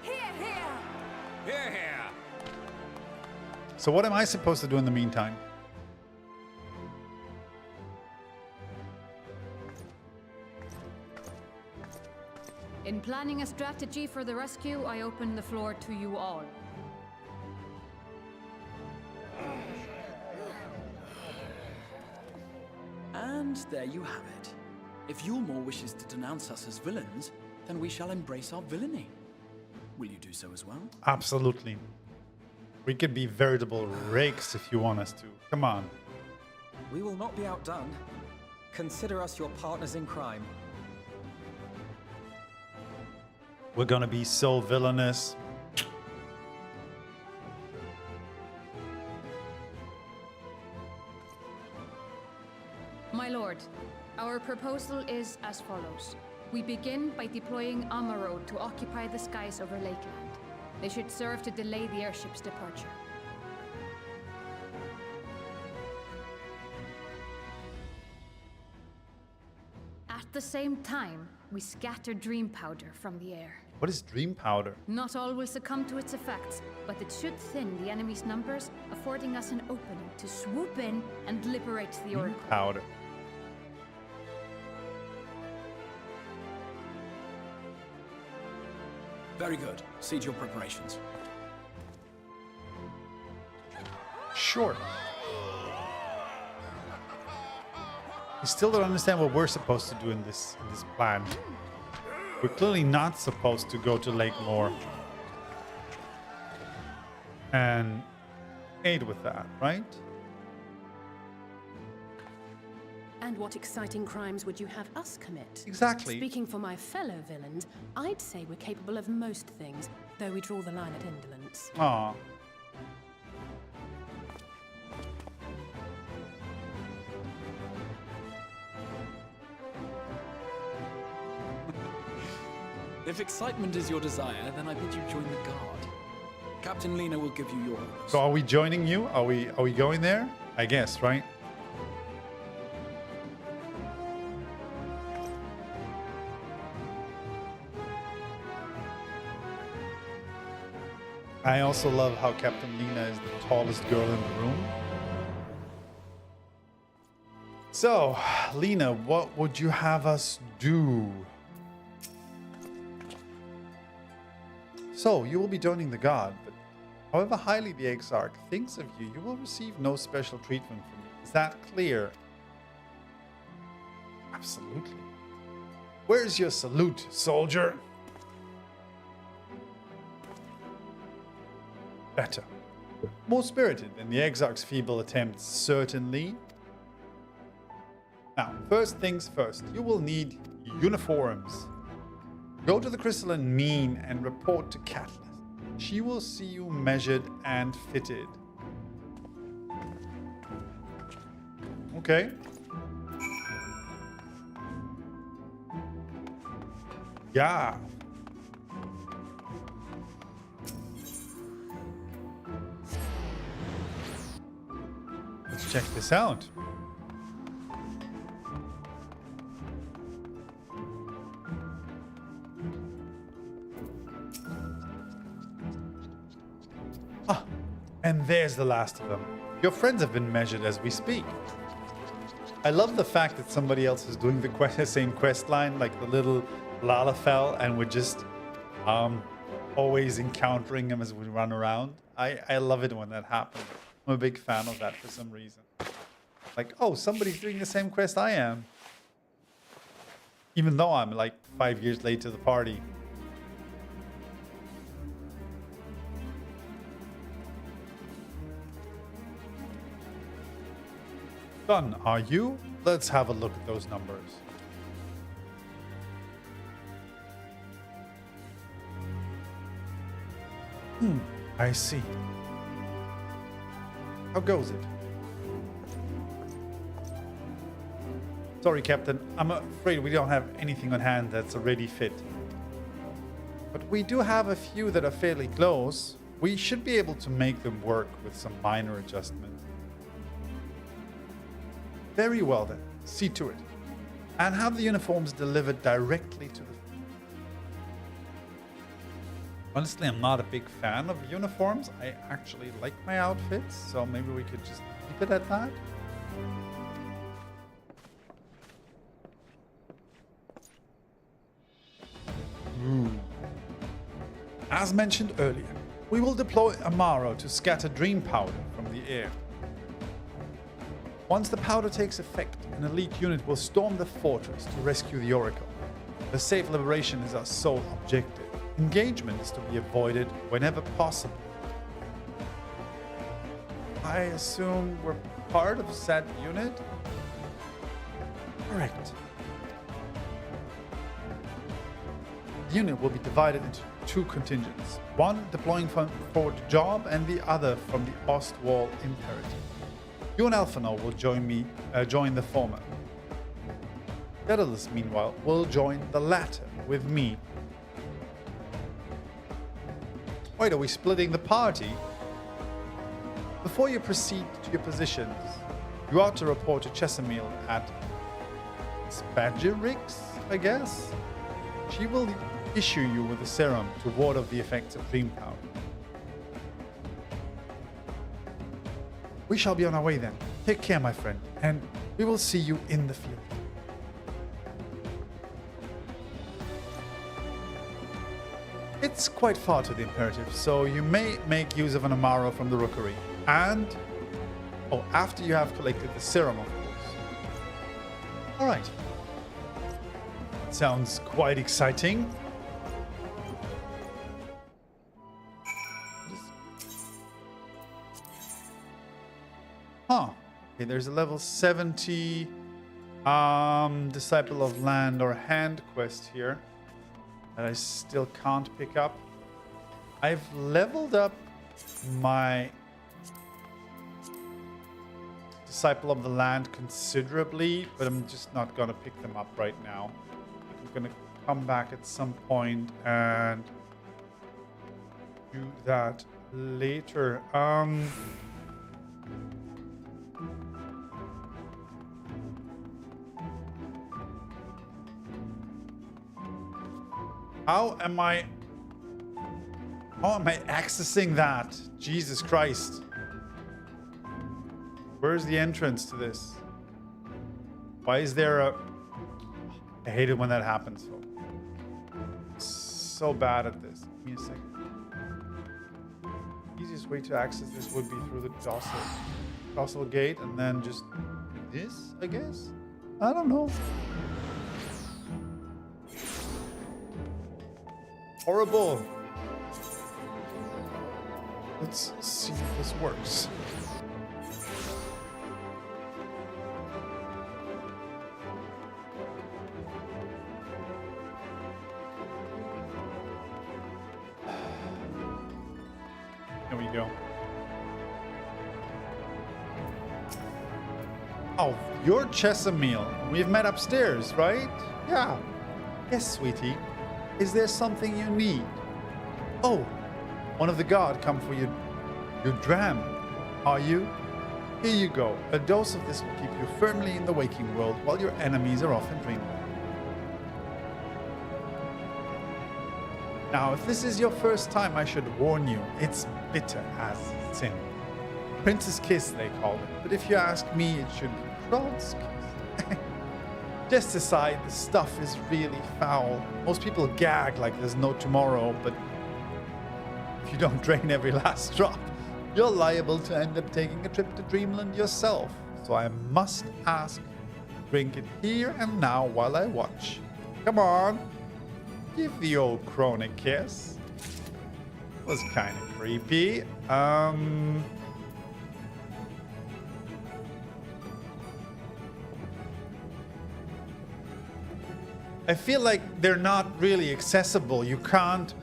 Hear, hear! Hear, hear! So what am I supposed to do in the meantime? In planning a strategy for the rescue, I open the floor to you all. And there you have it. If Eulmore wishes to denounce us as villains, then we shall embrace our villainy. Will you do so as well? Absolutely. We could be veritable rakes if you want us to. Come on. We will not be outdone. Consider us your partners in crime. We're gonna be so villainous. My lord, our proposal is as follows. We begin by deploying Amaro to occupy the skies over Lakeland. They should serve to delay the airship's departure. At the same time, we scatter dream powder from the air. What is dream powder? Not all will succumb to its effects, but it should thin the enemy's numbers, affording us an opening to swoop in and liberate the Dream Oracle. powder. Very good. Siege your preparations. Sure. I still don't understand what we're supposed to do in this plan. We're clearly not supposed to go to Eulmore and aid with that, right? And what exciting crimes would you have us commit? Exactly. Speaking for my fellow villains, I'd say we're capable of most things, though we draw the line at indolence. Aw. If excitement is your desire, then I bid you join the guard. Captain Lena will give you your orders. So are we joining you? Are we going there? I guess, right? I also love how Captain Lena is the tallest girl in the room. So, Lena, what would you have us do? So, you will be joining the guard, but however highly the Exarch thinks of you, you will receive no special treatment from me. Is that clear? Absolutely. Where's your salute, soldier? Better. More spirited than the Exarch's feeble attempts, certainly. Now, first things first, you will need uniforms. Go to the crystalline mean and report to Catalyst. She will see you measured and fitted. Okay. Yeah. Let's check this out. Ah, and there's the last of them. Your friends have been measured as we speak. I love the fact that somebody else is doing the same quest line, like the little Lalafell, and we're just always encountering them as we run around. I love it when that happens. I'm a big fan of that for some reason. Like, oh, somebody's doing the same quest I am. Even though I'm like 5 years late to the party. Done, are you? Let's have a look at those numbers. I see. How goes it? Sorry, Captain. I'm afraid we don't have anything on hand that's already fit. But we do have a few that are fairly close. We should be able to make them work with some minor adjustments. Very well then. See to it. And have the uniforms delivered directly to the... Honestly, I'm not a big fan of uniforms. I actually like my outfits, so maybe we could just keep it at that. As mentioned earlier, we will deploy Amaro to scatter dream powder from the air. Once the powder takes effect, an elite unit will storm the fortress to rescue the Oracle. The safe liberation is our sole objective. Engagement is to be avoided whenever possible. I assume we're part of said unit? Correct. The unit will be divided into two contingents, one deploying from Fort Job and the other from the Ostwall Imperative. You and Elfano will join the former. Daedalus, meanwhile, will join the latter with me. Wait, are we splitting the party? Before you proceed to your positions, you ought to report to Chesamil at Spadgerix, I guess? She will issue you with a serum to ward off the effects of dream powder. We shall be on our way then. Take care, my friend, and we will see you in the field. It's quite far to the Imperative, so you may make use of an Amaro from the Rookery. And... oh, after you have collected the serum, of course. Alright. Sounds quite exciting. Huh. Okay, there's a level 70 Disciple of Land or Hand quest here that I still can't pick up. I've leveled up my Disciple of the Land considerably, but I'm just not gonna pick them up right now. I'm gonna come back at some point and do that later. How am I accessing that? Jesus Christ. Where's the entrance to this? Why is there a... I hate it when that happens. So bad at this. Give me a second. Easiest way to access this would be through the docile gate and then just this, I guess? I don't know. Horrible. Let's see if this works. There we go. Oh, you're Chesamil. We've met upstairs, right? Yeah. Yes, sweetie. Is there something you need? Oh, one of the guard come for your dram. Are you? Here you go. A dose of this will keep you firmly in the waking world while your enemies are off in dreamland. Now, if this is your first time, I should warn you, it's bitter as sin. Prince's Kiss, they call it. But if you ask me, it should be Crowd's Kiss. Just aside, the stuff is really foul. Most people gag like there's no tomorrow, but if you don't drain every last drop, you're liable to end up taking a trip to Dreamland yourself. So I must ask, drink it here and now while I watch. Come on, give the old crone a kiss. Was kind of creepy. I feel like they're not really accessible. You can't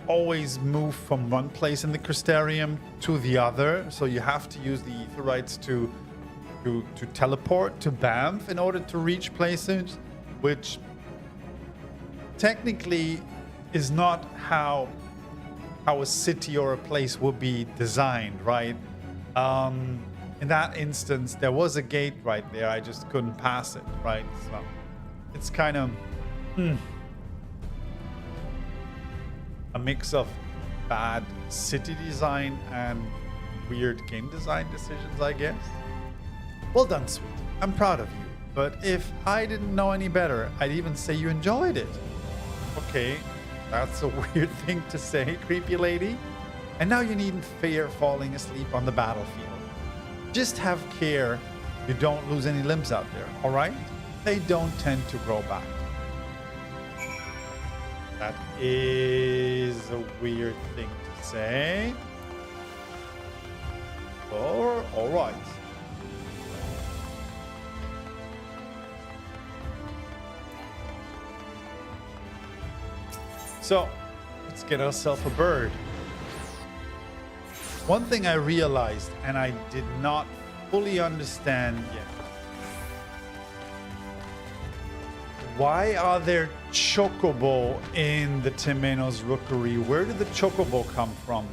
always move from one place in the Crystarium to the other. So you have to use the Aetherites to teleport to Banff in order to reach places, which technically is not how a city or a place would be designed, right? In that instance, there was a gate right there. I just couldn't pass it, right? So it's kind of a mix of bad city design and weird game design decisions, I guess. Well done, sweet. I'm proud of you. But if I didn't know any better, I'd even say you enjoyed it. Okay, that's a weird thing to say, creepy lady. And now you needn't fear falling asleep on the battlefield. Just have care you don't lose any limbs out there, all right? They don't tend to grow back. That is a weird thing to say. All right. So, let's get ourselves a bird. One thing I realized, and I did not fully understand yet. Why are there chocobo in the Temenos Rookery? Where did the chocobo come from?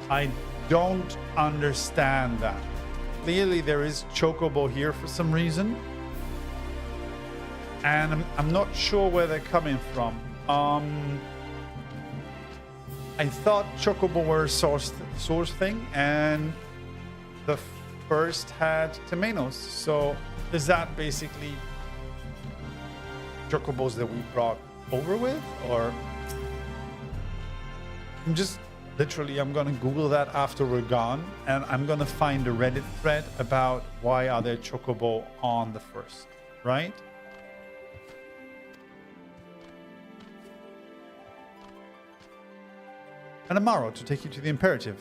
I don't understand that. Clearly there is chocobo here for some reason. And I'm not sure where they're coming from. I thought chocobo were a source thing, and the first had Temenos. So is that basically chocobos that we brought over with? Or I'm gonna Google that after we're gone, and I'm gonna find a Reddit thread about why are there chocobo on the first, right? And Amaro to take you to the imperative.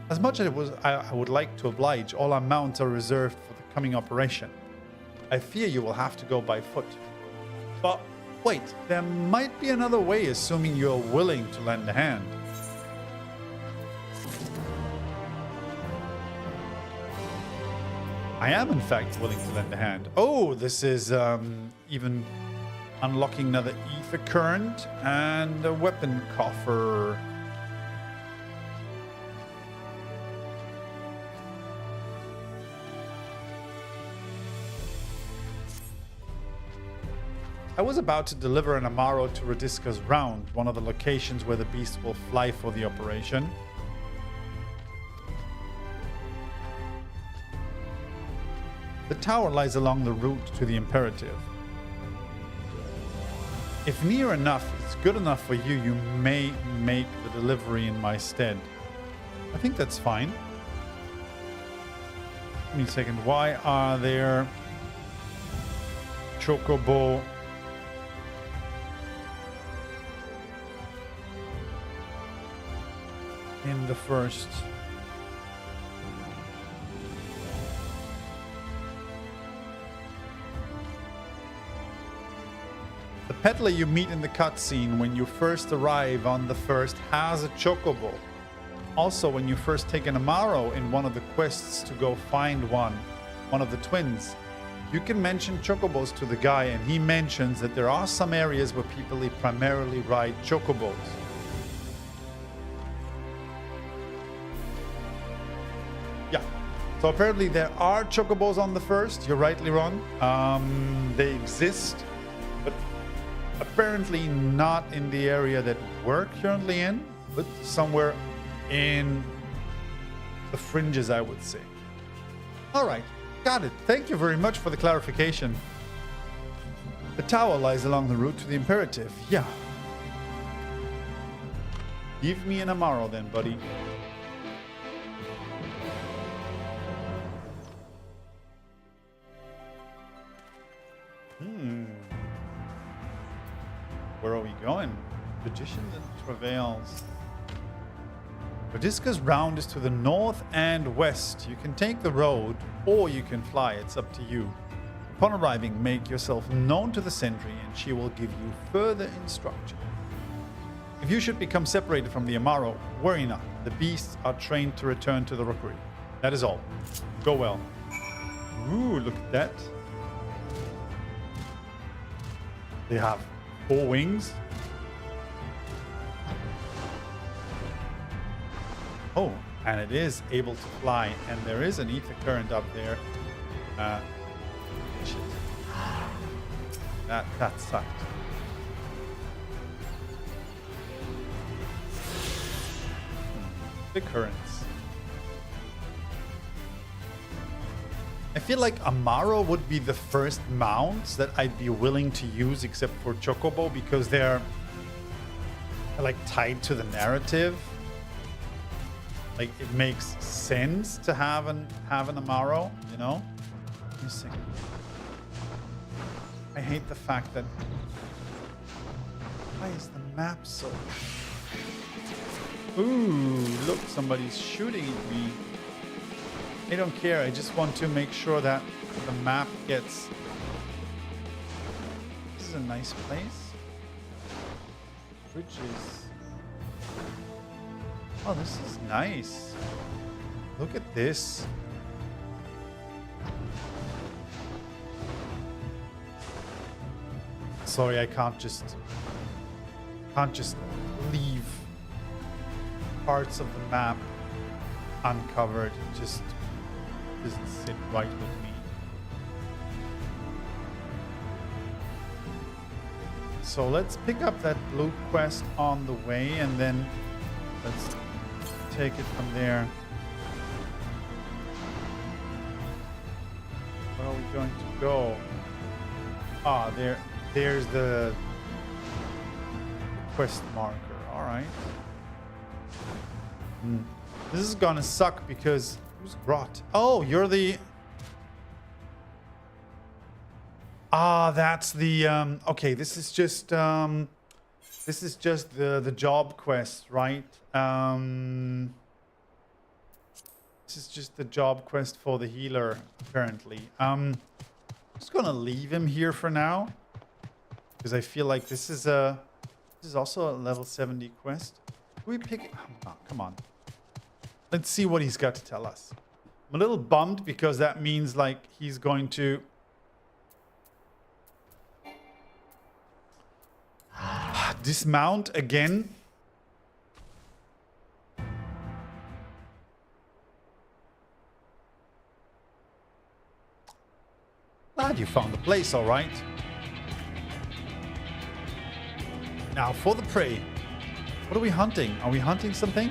As much as I would like to oblige, all our mounts are reserved for the coming operation. I fear you will have to go by foot. But wait, there might be another way, assuming you're willing to lend a hand. I am in fact willing to lend a hand. Oh, this is even unlocking another ether current and a weapon coffer. I was about to deliver an Amaro to Radiska's Round, one of the locations where the beast will fly for the operation. The tower lies along the route to the imperative. If near enough is good enough for you, you may make the delivery in my stead. I think that's fine. Give me a second. Why are there chocobo in the first? The peddler you meet in the cutscene when you first arrive on the first has a chocobo. Also, when you first take an Amaro in one of the quests to go find one of the twins, you can mention chocobos to the guy, and he mentions that there are some areas where people primarily ride chocobos. Yeah, so apparently there are chocobos on the first. You're right, Liron. They exist, but apparently not in the area that we're currently in, but somewhere in the fringes, I would say. All right, got it. Thank you very much for the clarification. The tower lies along the route to the imperative. Yeah. Give me an Amaro then, buddy. Where are we going? Magicians and Travails. Radiska's Round is to the north and west. You can take the road or you can fly. It's up to you. Upon arriving, make yourself known to the sentry and she will give you further instruction. If you should become separated from the Amaro, worry not. The beasts are trained to return to the rookery. That is all. Go well. Ooh, look at that. They have 4 wings. Oh, and it is able to fly, and there is an ether current up there. Shit. That sucked. the currents. I feel like Amaro would be the first mounts that I'd be willing to use except for Chocobo because they're like tied to the narrative. Like it makes sense to have an Amaro, you know? Let me see. I hate the fact that why is the map so... Ooh, look, somebody's shooting at me. I don't care. I just want to make sure that the map gets... This is a nice place. Bridges. Oh, this is nice. Look at this. Sorry, I can't just leave parts of the map uncovered. It just doesn't sit right with me. So let's pick up that blue quest on the way and then let's take it from there. Where are we going to go? Ah, there's the quest marker. All right. This is gonna suck because who's Grot? Oh, you're the... Ah, that's the... Okay, this is just the job quest, right? This is just the job quest for the healer, apparently. I'm just gonna leave him here for now because I feel like this is also a level 70 quest. Can we pick it? Oh, come on. Let's see what he's got to tell us. I'm a little bummed because that means like he's going to dismount again. Glad you found the place, all right. Now for the prey. What are we hunting? Are we hunting something?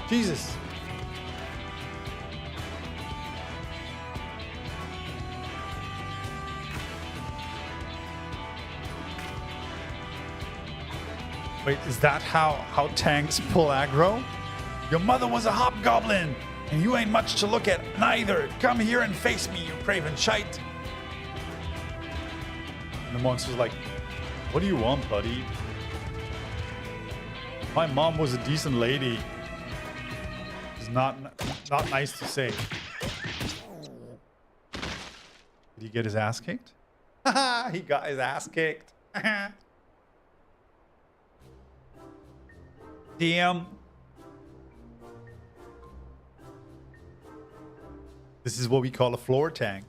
Jesus. Wait, is that how tanks pull aggro? Your mother was a hobgoblin, and you ain't much to look at neither. Come here and face me, you craven shite. And the monster's like, what do you want, buddy? My mom was a decent lady. It's not nice to say. Did he get his ass kicked? Haha, he got his ass kicked. Damn. This is what we call a floor tank.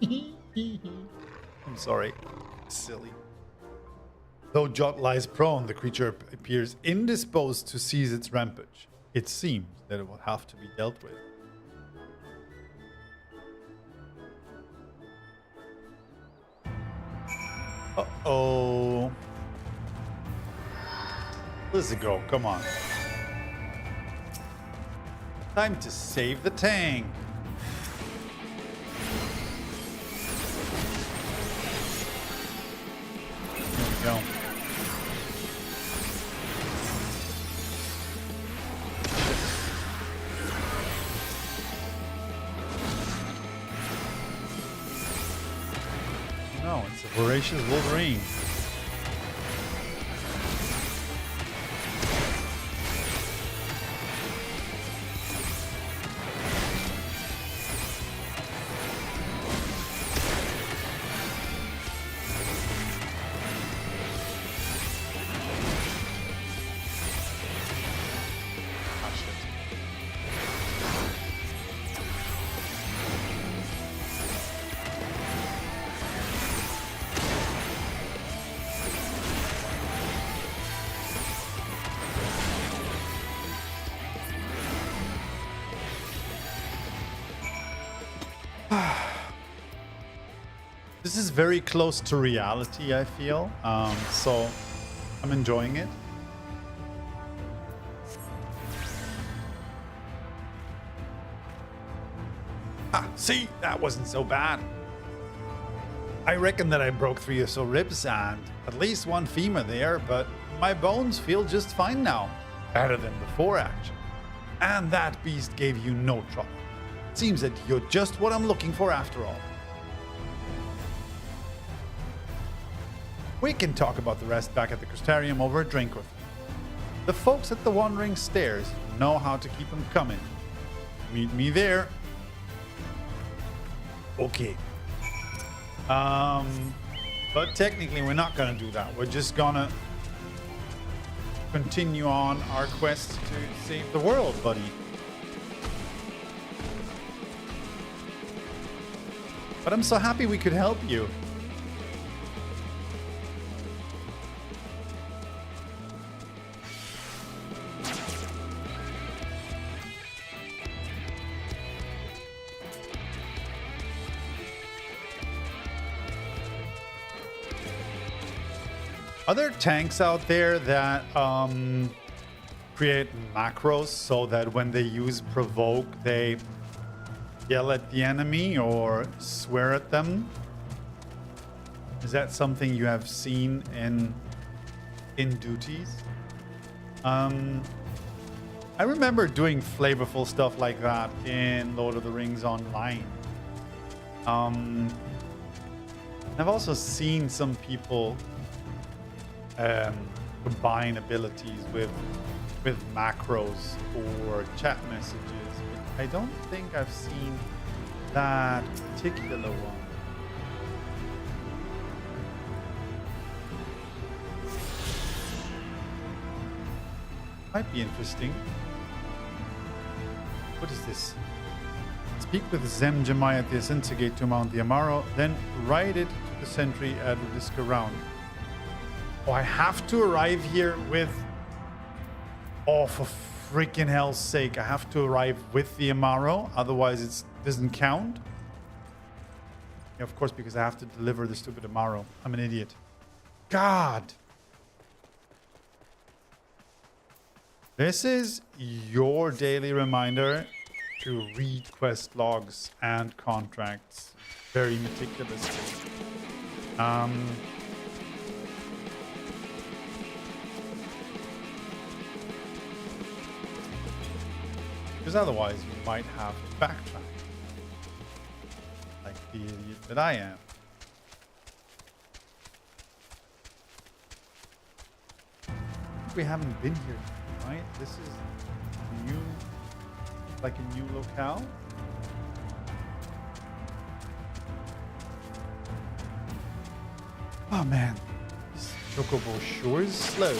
I'm sorry. Silly. Though Jot lies prone, the creature appears indisposed to seize its rampage. It seems that it will have to be dealt with. Uh-oh. Let's go, come on. Time to save the tank. There we go. No, it's a voracious Wolverine. This is very close to reality, I feel. So I'm enjoying it. Ah, see, that wasn't so bad. I reckon that I broke 3 or so ribs and at least 1 femur there, but my bones feel just fine now. Better than before, actually. And that beast gave you no trouble. Seems that you're just what I'm looking for after all. We can talk about the rest back at the Crystarium over a drink with me. The folks at the Wandering Stairs know how to keep them coming. Meet me there. Okay. But technically we're not gonna do that. We're just gonna continue on our quest to save the world, buddy. But I'm so happy we could help you. Are there tanks out there that create macros so that when they use provoke, they yell at the enemy or swear at them? Is that something you have seen in duties? I remember doing flavorful stuff like that in Lord of the Rings Online. I've also seen some people combine abilities with macros or chat messages. I don't think I've seen that particular one. Might be interesting. What is this? Speak with Zemjamai at the Ascension Gate to mount the Amaro, then ride it to the sentry at Radiska Round. Oh, I have to arrive here with... Oh, for freaking hell's sake. I have to arrive with the Amaro, otherwise it doesn't count. Yeah, of course, because I have to deliver the stupid Amaro. I'm an idiot. God! This is your daily reminder to read quest logs and contracts very meticulously. Because otherwise you might have to backtrack. Like the idiot that I am. We haven't been here, right? This is new, like a new locale. Oh man, this Chocobo sure is slow.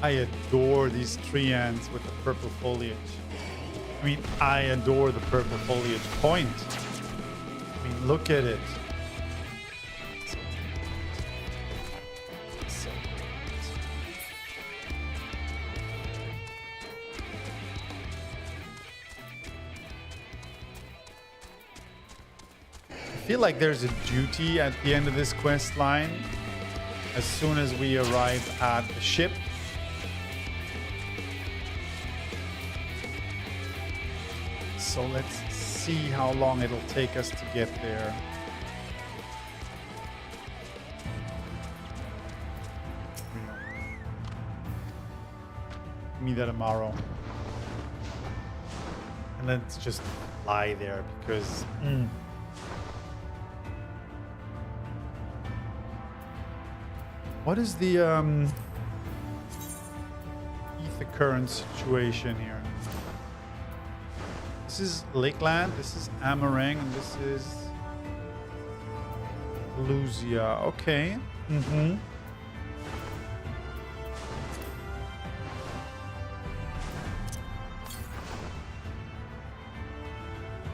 I adore these tree ants with the purple foliage. I mean, I adore the purple foliage point. I mean, look at it. So I feel like there's a duty at the end of this quest line. As soon as we arrive at the ship, so let's see how long it'll take us to get there. Give me that Amaro. And let's just lie there because... What is the ether current situation here? This is Lakeland, this is Amarang, and this is Luzia. Okay.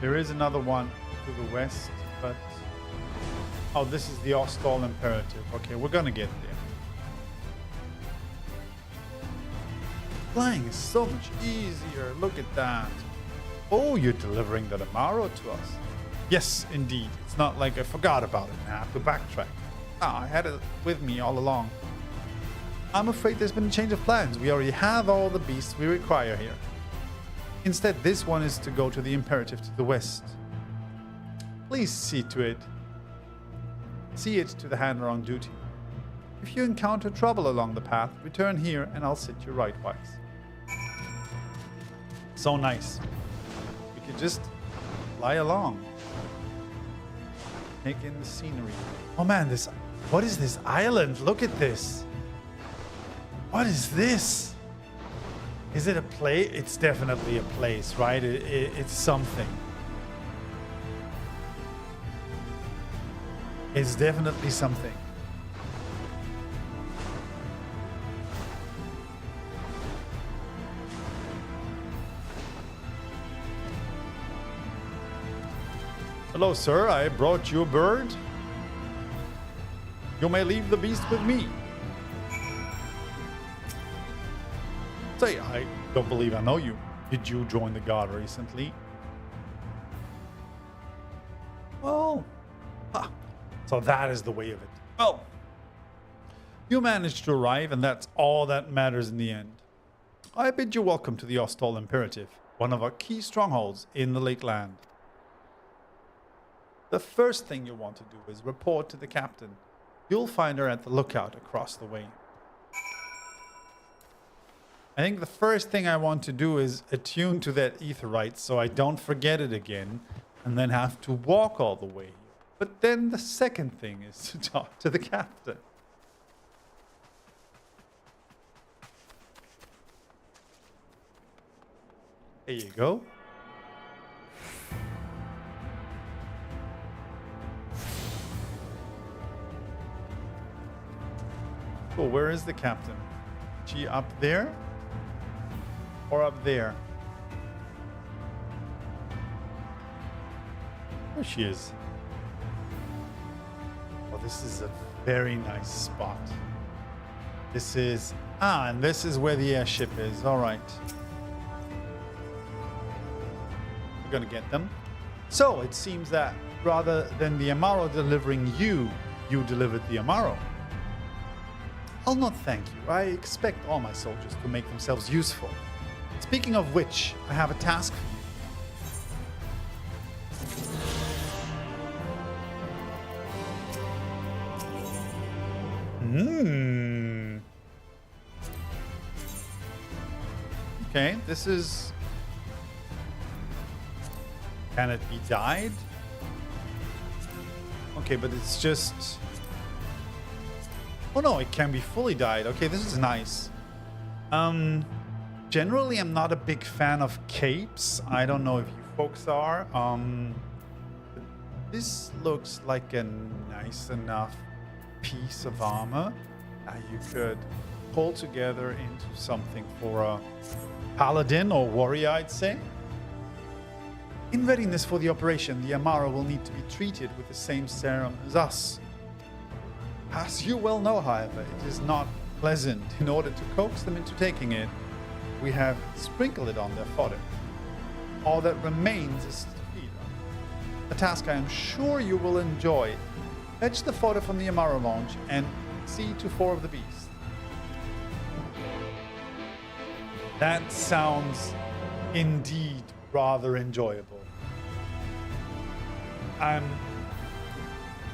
There is another one to the west, but... Oh, this is the Ostall Imperative. Okay, we're gonna get there. Flying is so much easier. Look at that. Oh, you're delivering that Amaro to us. Yes, indeed. It's not like I forgot about it and I have to backtrack. Ah, I had it with me all along. I'm afraid there's been a change of plans. We already have all the beasts we require here. Instead, this one is to go to the Imperative to the west. Please see it to the handler on duty. If you encounter trouble along the path, return here and I'll set you rightwise. So nice. We could just fly along. Take in the scenery. Oh man, what is this island? Look at this. What is this? Is it a place? It's definitely a place, right? It's something. It's definitely something. Hello, sir. I brought you a bird. You may leave the beast with me. Say, I don't believe I know you. Did you join the guard recently? Well, so that is the way of it. Well, you managed to arrive, and that's all that matters in the end. I bid you welcome to the Ostall Imperative, one of our key strongholds in the Lake Land. The first thing you want to do is report to the captain. You'll find her at the lookout across the way. I think the first thing I want to do is attune to that aetheryte so I don't forget it again and then have to walk all the way here. But then the second thing is to talk to the captain. There you go. Cool, where is the captain? She up there? Or up there? There she is. Oh, this is a very nice spot. This is... and this is where the airship is. All right. We're gonna get them. So, it seems that rather than the Amaro delivering you, you delivered the Amaro. I'll not thank you. I expect all my soldiers to make themselves useful. Speaking of which, I have a task for you. Okay, this is... Can it be dyed? Okay, but it's just... Oh no, it can be fully dyed. Okay, this is nice. Generally, I'm not a big fan of capes. I don't know if you folks are. This looks like a nice enough piece of armor that you could pull together into something for a paladin or warrior, I'd say. In readiness for the operation, the Amaro will need to be treated with the same serum as us. As you well know, however, it is not pleasant. In order to coax them into taking it, we have sprinkled it on their fodder. All that remains is to feed them. A task I am sure you will enjoy. Fetch the fodder from the Amaro launch and see to 4 of the beasts. That sounds indeed rather enjoyable.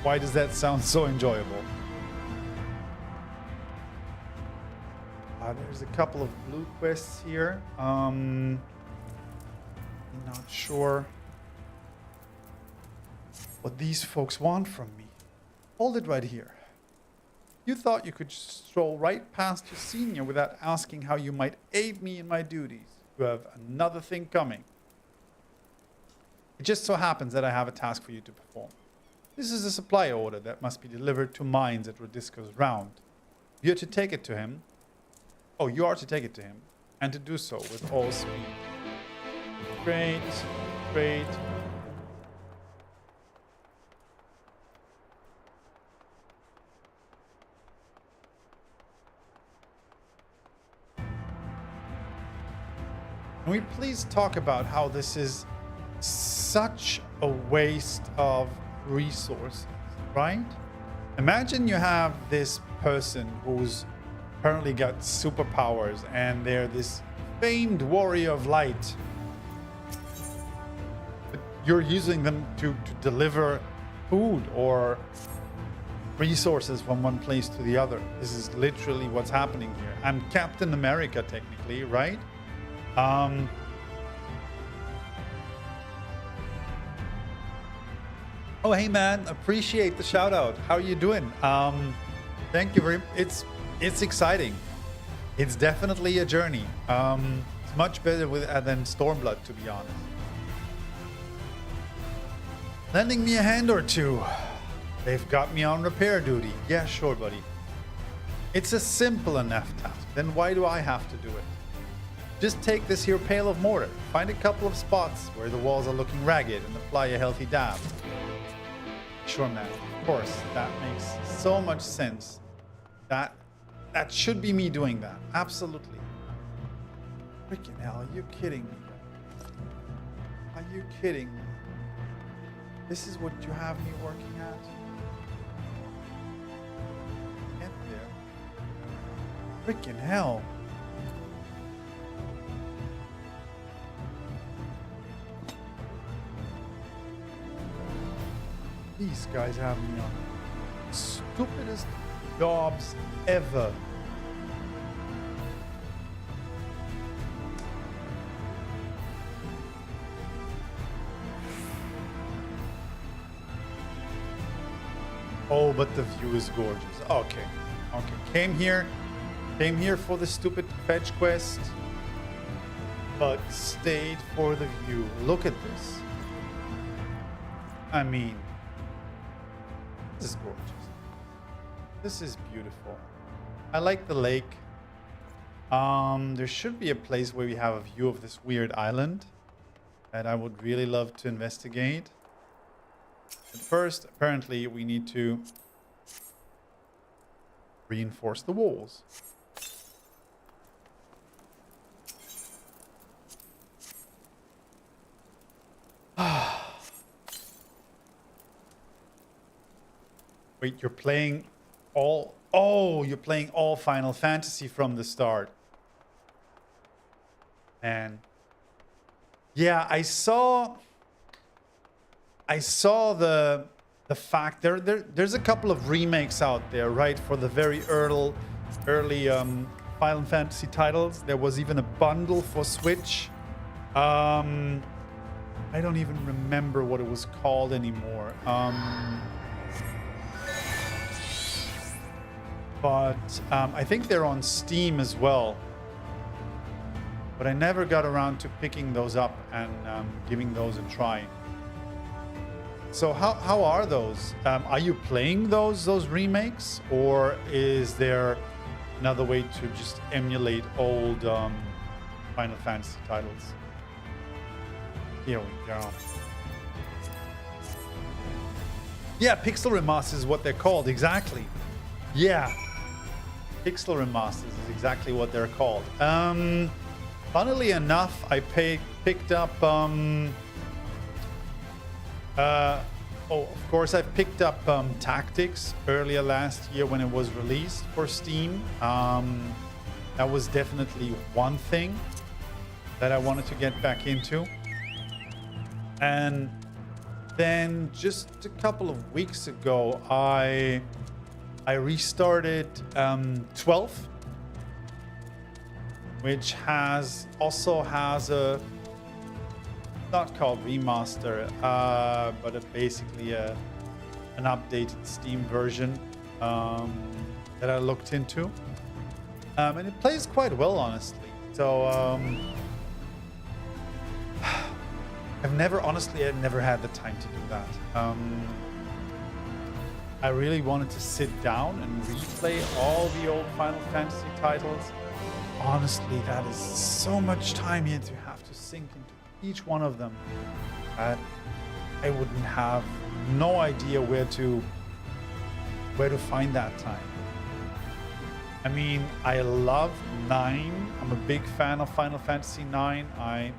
Why does that sound so enjoyable? There's a couple of blue quests here. I'm not sure what these folks want from me. Hold it right here. You thought you could stroll right past your senior without asking how you might aid me in my duties. You have another thing coming. It just so happens that I have a task for you to perform. This is a supply order that must be delivered to mines at Rodisco's Round. You're to take it to him. Oh, you are to take it to him, and to do so with all speed. Great, great. Can we please talk about how this is such a waste of resources, right? Imagine you have this person who's apparently got superpowers, and they're this famed warrior of light. But you're using them to deliver food or resources from one place to the other. This is literally what's happening here. I'm Captain America, technically, right? Oh, hey man, appreciate the shout out. How are you doing? Thank you very. It's exciting. It's definitely a journey. It's much better than Stormblood, to be honest. Lending me a hand or two. They've got me on repair duty. Yeah, sure, buddy. It's a simple enough task. Then why do I have to do it? Just take this here pail of mortar, find a couple of spots where the walls are looking ragged, and apply a healthy dab. Sure, man. Of course, that makes so much sense. That should be me doing that. Absolutely. Freaking hell, are you kidding me? Are you kidding me? This is what you have me working at? Get there. Freaking hell. These guys have me on the stupidest jobs ever. Oh, but the view is gorgeous. Okay. Came here for the stupid fetch quest, but stayed for the view. Look at this. I mean, this is gorgeous. This is beautiful. I like the lake. There should be a place where we have a view of this weird island that I would really love to investigate. But first, apparently, we need to reinforce the walls. Wait, you're playing all... Oh, you're playing all Final Fantasy from the start. And yeah, I saw the fact there's a couple of remakes out there, right, for the very early Final Fantasy titles. There was even a bundle for Switch. I don't even remember what it was called anymore. But I think they're on Steam as well. But I never got around to picking those up and giving those a try. So how are those? Are you playing those remakes, or is there another way to just emulate old Final Fantasy titles? Here we go. Yeah, Pixel Remasters is what they're called, exactly. Yeah, Pixel Remasters is exactly what they're called. Funnily enough, I picked up... of course, I picked up Tactics earlier last year when it was released for Steam. That was definitely one thing that I wanted to get back into. And then just a couple of weeks ago, I restarted 12, which also has a, not called remaster, but basically an updated Steam version that I looked into, and it plays quite well, honestly. So I've never had the time to do that. I really wanted to sit down and replay all the old Final Fantasy titles. Honestly, that is so much time you have to sink into each one of them. I wouldn't have no idea where to find that time. I mean, I love 9. I'm a big fan of Final Fantasy 9. I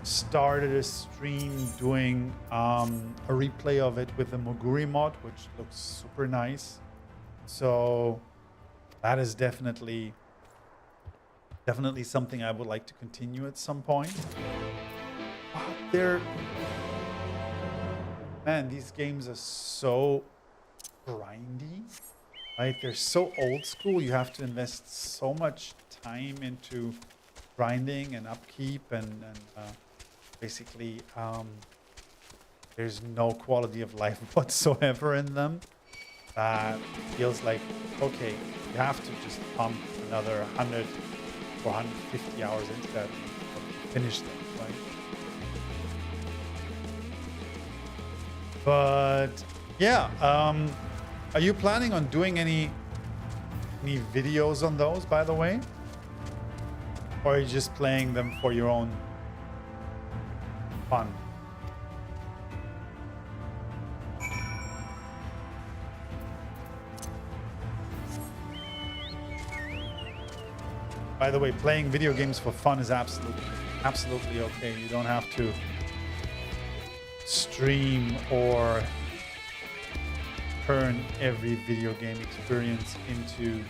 started a stream doing a replay of it with the Moguri mod, which looks super nice. So that is definitely something I would like to continue at some point. Man, these games are so grindy. Right? They're so old school. You have to invest so much time into grinding and upkeep, and basically there's no quality of life whatsoever in them. That feels like, okay, you have to just pump another 100 or 150 hours into that to finish them, right? But yeah, are you planning on doing any videos on those, by the way? Or are you just playing them for your own fun? By the way, playing video games for fun is absolutely okay. You don't have to stream or turn every video game experience into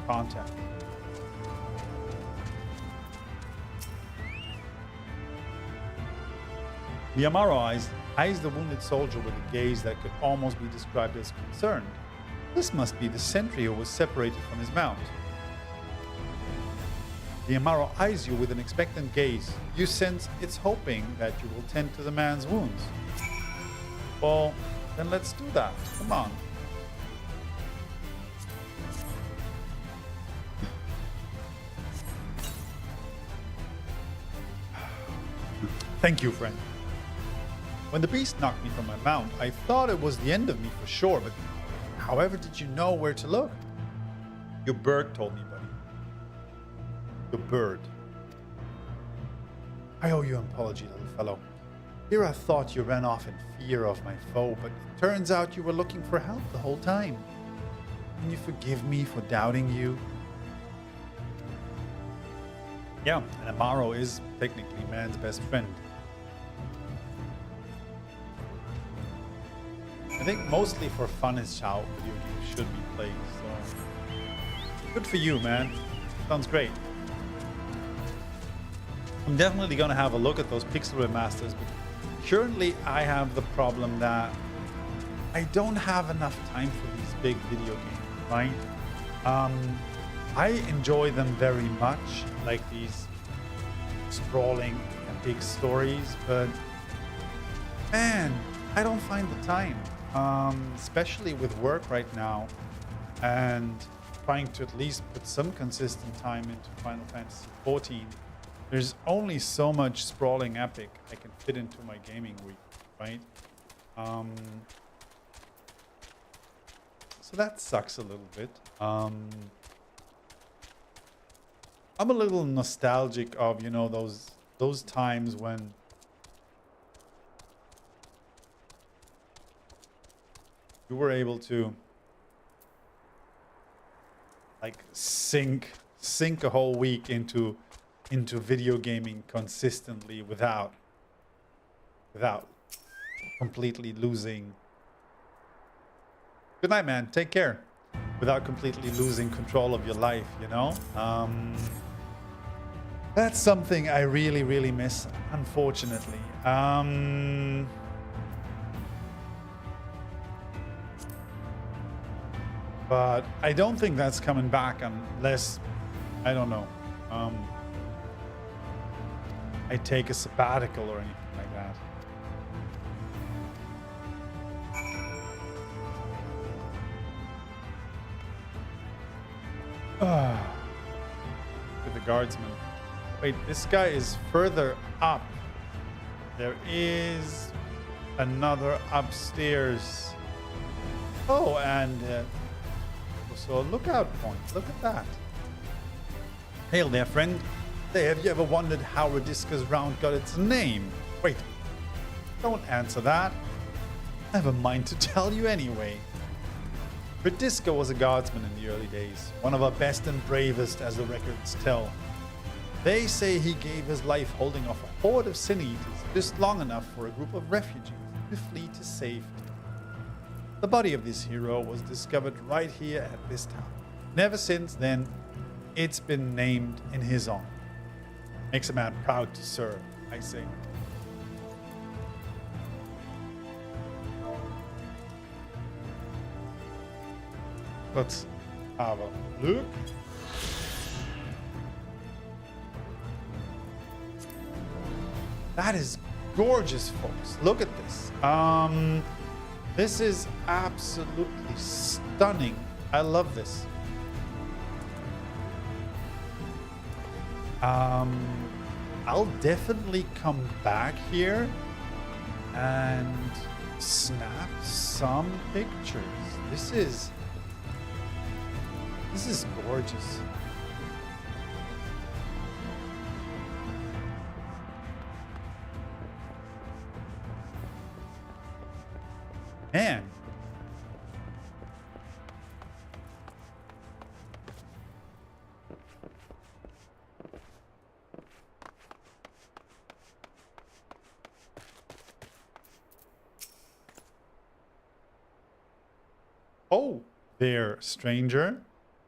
content. The Amaro eyes the wounded soldier with a gaze that could almost be described as concerned. This must be the sentry who was separated from his mount. The Amaro eyes you with an expectant gaze. You sense it's hoping that you will tend to the man's wounds. Well, then let's do that. Come on. Thank you, friend. When the beast knocked me from my mount, I thought it was the end of me for sure, but however did you know where to look? Your bird told me, buddy. Your bird. I owe you an apology, little fellow. Here I thought you ran off in fear of my foe, but it turns out you were looking for help the whole time. Can you forgive me for doubting you? Yeah, and Amaro is technically man's best friend. I think mostly for fun is how video games should be played, so good for you, man. Sounds great. I'm definitely gonna have a look at those pixel remasters, but currently I have the problem that I don't have enough time for these big video games, right? I enjoy them very much, like these sprawling and big stories, but man, I don't find the time. Especially with work right now and trying to at least put some consistent time into Final Fantasy XIV. There's only so much sprawling epic I can fit into my gaming week, right? So that sucks a little bit. I'm a little nostalgic of, you know, those times when you were able to like sink a whole week into video gaming consistently without completely losing. Good night, man. Take care. Without completely losing control of your life, you know? That's something I really, really miss, unfortunately. But I don't think that's coming back unless, I don't know, I take a sabbatical or anything like that. To the guardsman. Wait, this guy is further up. There is another upstairs. Oh, and so a lookout point. Look at that. Hail there, friend. Say, have you ever wondered how Radisca's round got its name? Wait, don't answer that. I have a mind to tell you anyway. Radisca was a guardsman in the early days, one of our best and bravest, as the records tell. They say he gave his life holding off a horde of sin eaters just long enough for a group of refugees to flee to safety. The body of this hero was discovered right here at this town. And ever since then, it's been named in his honor. Makes a man proud to serve, I say. Let's have a look. That is gorgeous, folks. Look at this. This is absolutely stunning. I love this. I'll definitely come back here and snap some pictures. This is gorgeous. Man. Oh, there, stranger.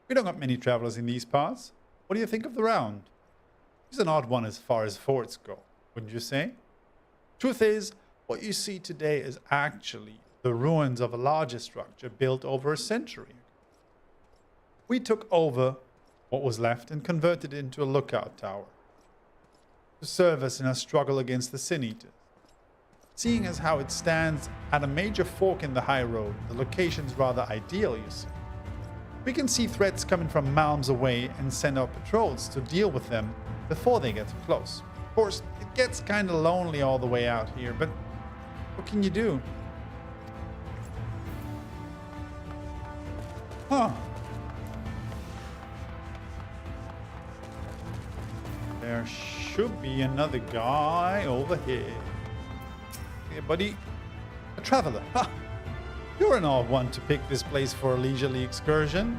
We don't got many travelers in these parts. What do you think of the round? It's an odd one as far as forts go, wouldn't you say? Truth is, what you see today is actually the ruins of a larger structure built over a century ago. We took over what was left and converted it into a lookout tower to serve us in our struggle against the Sin Eaters. Seeing as how it stands at a major fork in the high road, the location's rather ideal, you see. We can see threats coming from miles away and send our patrols to deal with them before they get too close. Of course, it gets kind of lonely all the way out here, but what can you do? Huh. There should be another guy over here. Hey, buddy. A traveler. Ha! You're an odd one to pick this place for a leisurely excursion.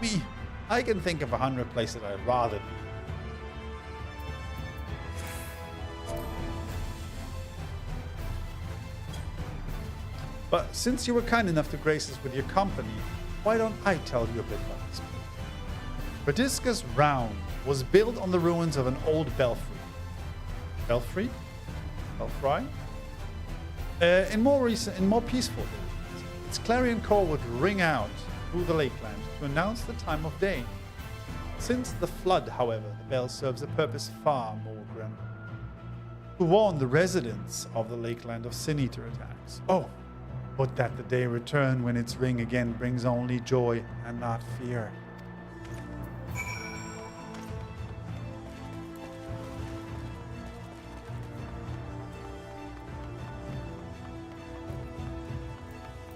Me, I can think of 100 places I'd rather be. But since you were kind enough to grace us with your company, why don't I tell you a bit about this place? Bradisca's Round was built on the ruins of an old belfry. Belfry? Belfry? In more peaceful days, its clarion call would ring out through the lakeland to announce the time of day. Since the flood, however, the bell serves a purpose far more grim. To warn the residents of the lakeland of Sin Eater attacks. Oh, but that the day return when its ring again brings only joy and not fear.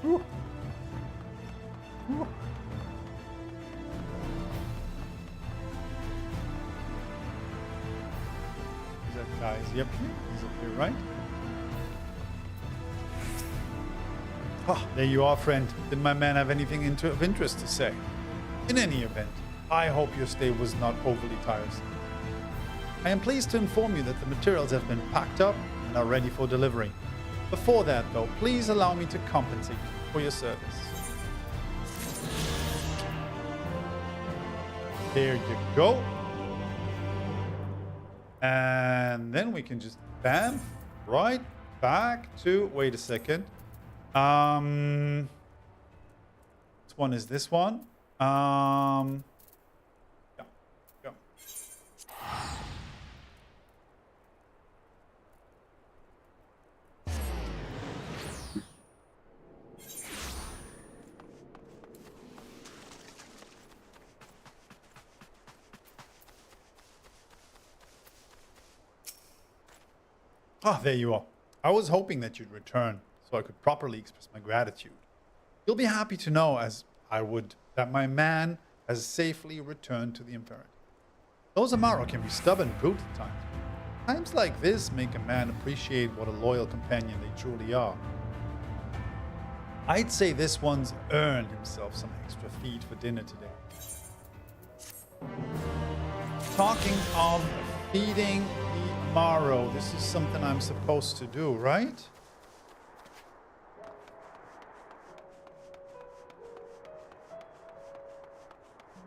Ooh. Ooh. Is that guy? Yep, he's up here, right? Oh, there you are, friend. Did my man have anything of interest to say? In any event, I hope your stay was not overly tiresome. I am pleased to inform you that the materials have been packed up and are ready for delivery. Before that, though, please allow me to compensate you for your service. There you go. And then we can just bam, right back to, wait a second. Which one is this one? Yeah, go. Ah, there you are. I was hoping that you'd return, so I could properly express my gratitude. You'll be happy to know, as I would, that my man has safely returned to the Imperator. Those Amaro can be stubborn brutes at times. Times like this make a man appreciate what a loyal companion they truly are. I'd say this one's earned himself some extra feed for dinner today. Talking of feeding the Amaro, this is something I'm supposed to do, right?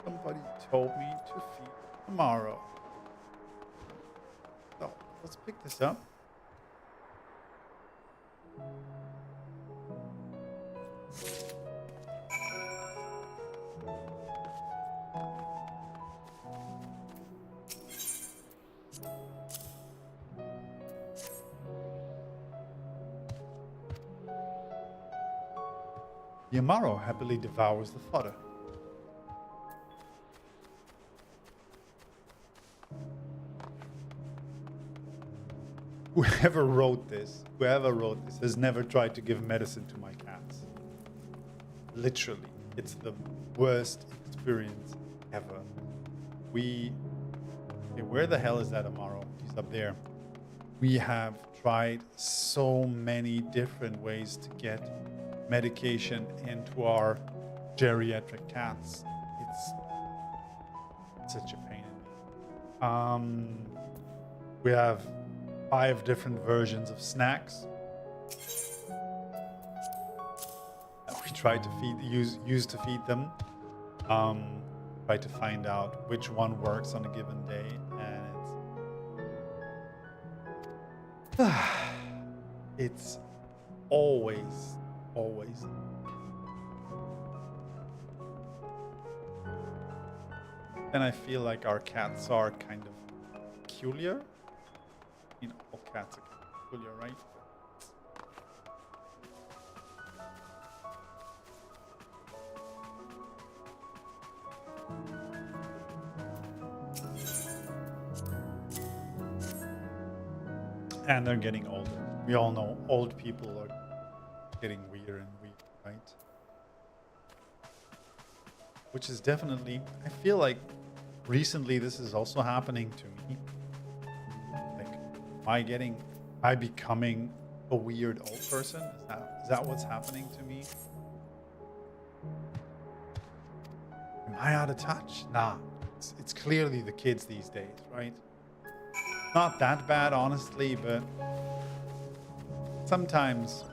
Somebody told me to feed tomorrow. So let's pick this up. The Amaro happily devours the fodder. Whoever wrote this has never tried to give medicine to my cats. Literally, it's the worst experience ever. Okay, where the hell is that Amaro? He's up there. We have tried so many different ways to get medication into our geriatric cats. It's such a pain in the we have 5 different versions of snacks that we try to use to feed them. Try to find out which one works on a given day, and it's always. And I feel like our cats are kind of peculiar. You know, all cats are kind of peculiar, right? And they're getting older. We all know old people are getting weirder and weirder, right? Which is definitely, I feel like recently this is also happening to me. Like, am I becoming a weird old person? Is that what's happening to me? Am I out of touch? Nah, it's clearly the kids these days, right? Not that bad, honestly, but sometimes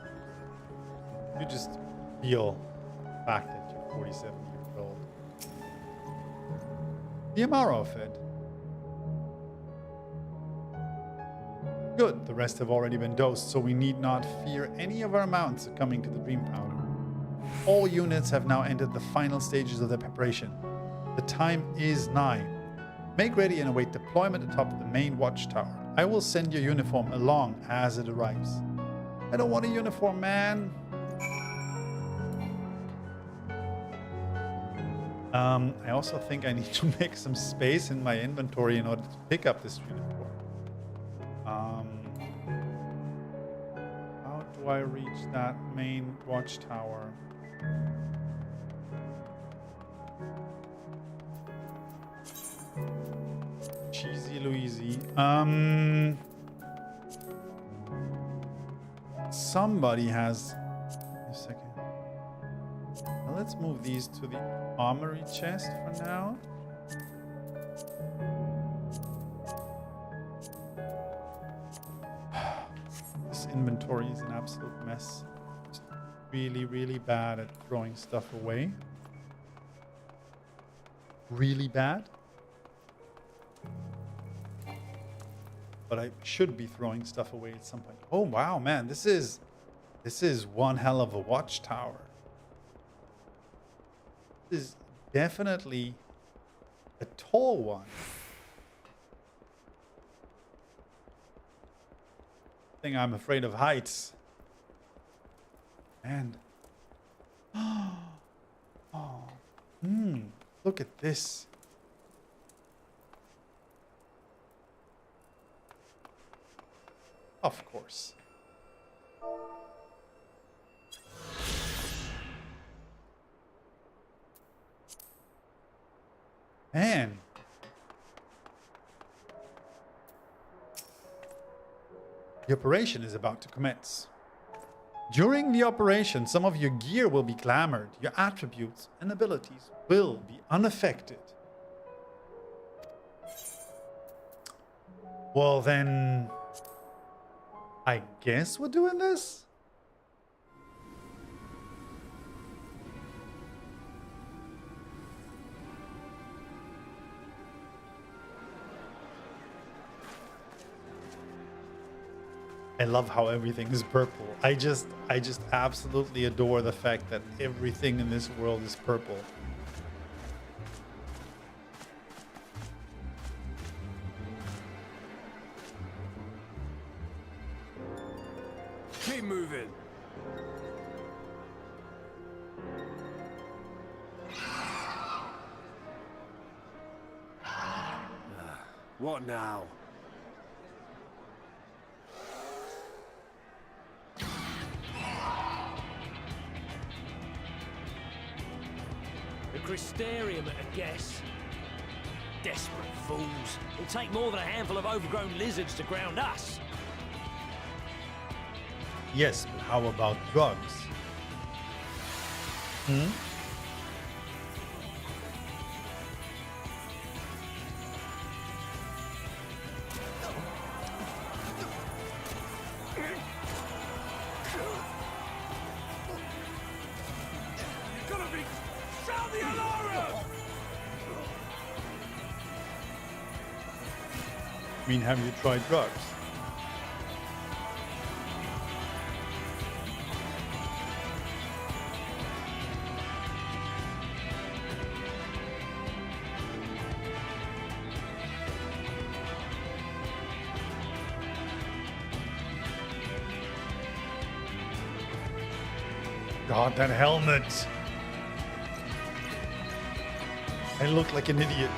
you just feel the fact that you're 47 years old. The Amaro fed. Good, the rest have already been dosed, so we need not fear any of our mounts succumbing to the dream powder. All units have now entered the final stages of their preparation. The time is nigh. Make ready and await deployment atop the main watchtower. I will send your uniform along as it arrives. I don't want a uniform, man. I also think I need to make some space in my inventory in order to pick up this uniform. How do I reach that main watchtower? Cheesy Louise. Somebody has. A second. Now let's move these to the armory chest for now. This inventory is an absolute mess. Just really, really bad at throwing stuff away. Really bad. But I should be throwing stuff away at some point. Oh wow, man, this is one hell of a watchtower. This is definitely a tall one. I think I'm afraid of heights. And look at this. Of course. Man. The operation is about to commence. During the operation, some of your gear will be glamored. Your attributes and abilities will be unaffected. Well then, I guess we're doing this? I love how everything is purple. I just absolutely adore the fact that everything in this world is purple. Keep moving. What now? The Crystarium at a guess. Desperate fools. It'll take more than a handful of overgrown lizards to ground us. Yes, but how about drugs? Sound the alarm! I mean, have you tried drugs? God, that helmet! I look like an idiot.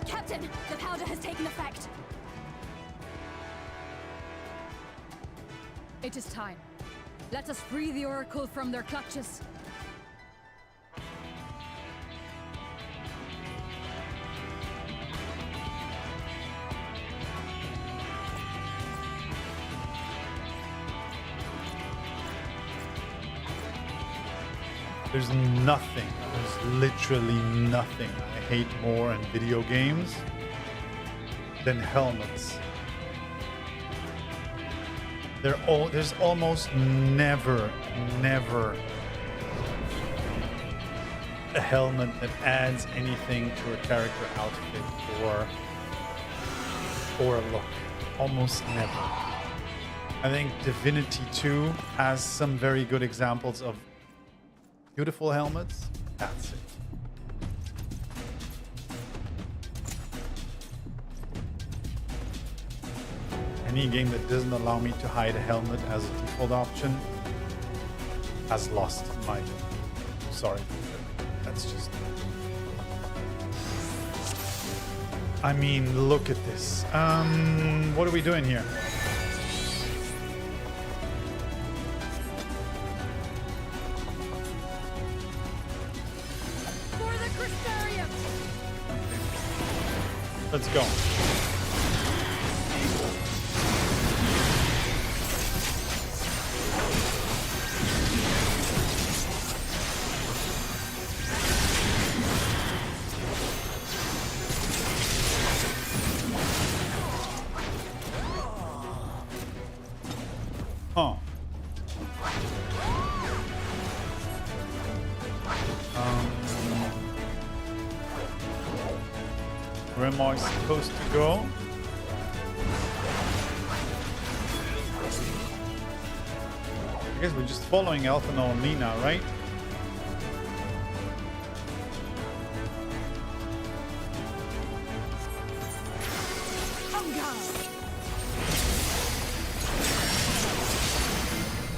Captain, the powder has taken effect. It is time. Let us free the Oracle from their clutches. There's nothing, there's literally nothing I hate more in video games than helmets. There's almost never a helmet that adds anything to a character outfit or a look. Almost never. I think Divinity 2 has some very good examples of beautiful helmets. That's it. Any game that doesn't allow me to hide a helmet as a default option has lost my... Sorry. That's just... I mean, look at this. What are we doing here? Let's go. Huh. Where am I supposed to go? I guess we're just following Elfino and me now, right?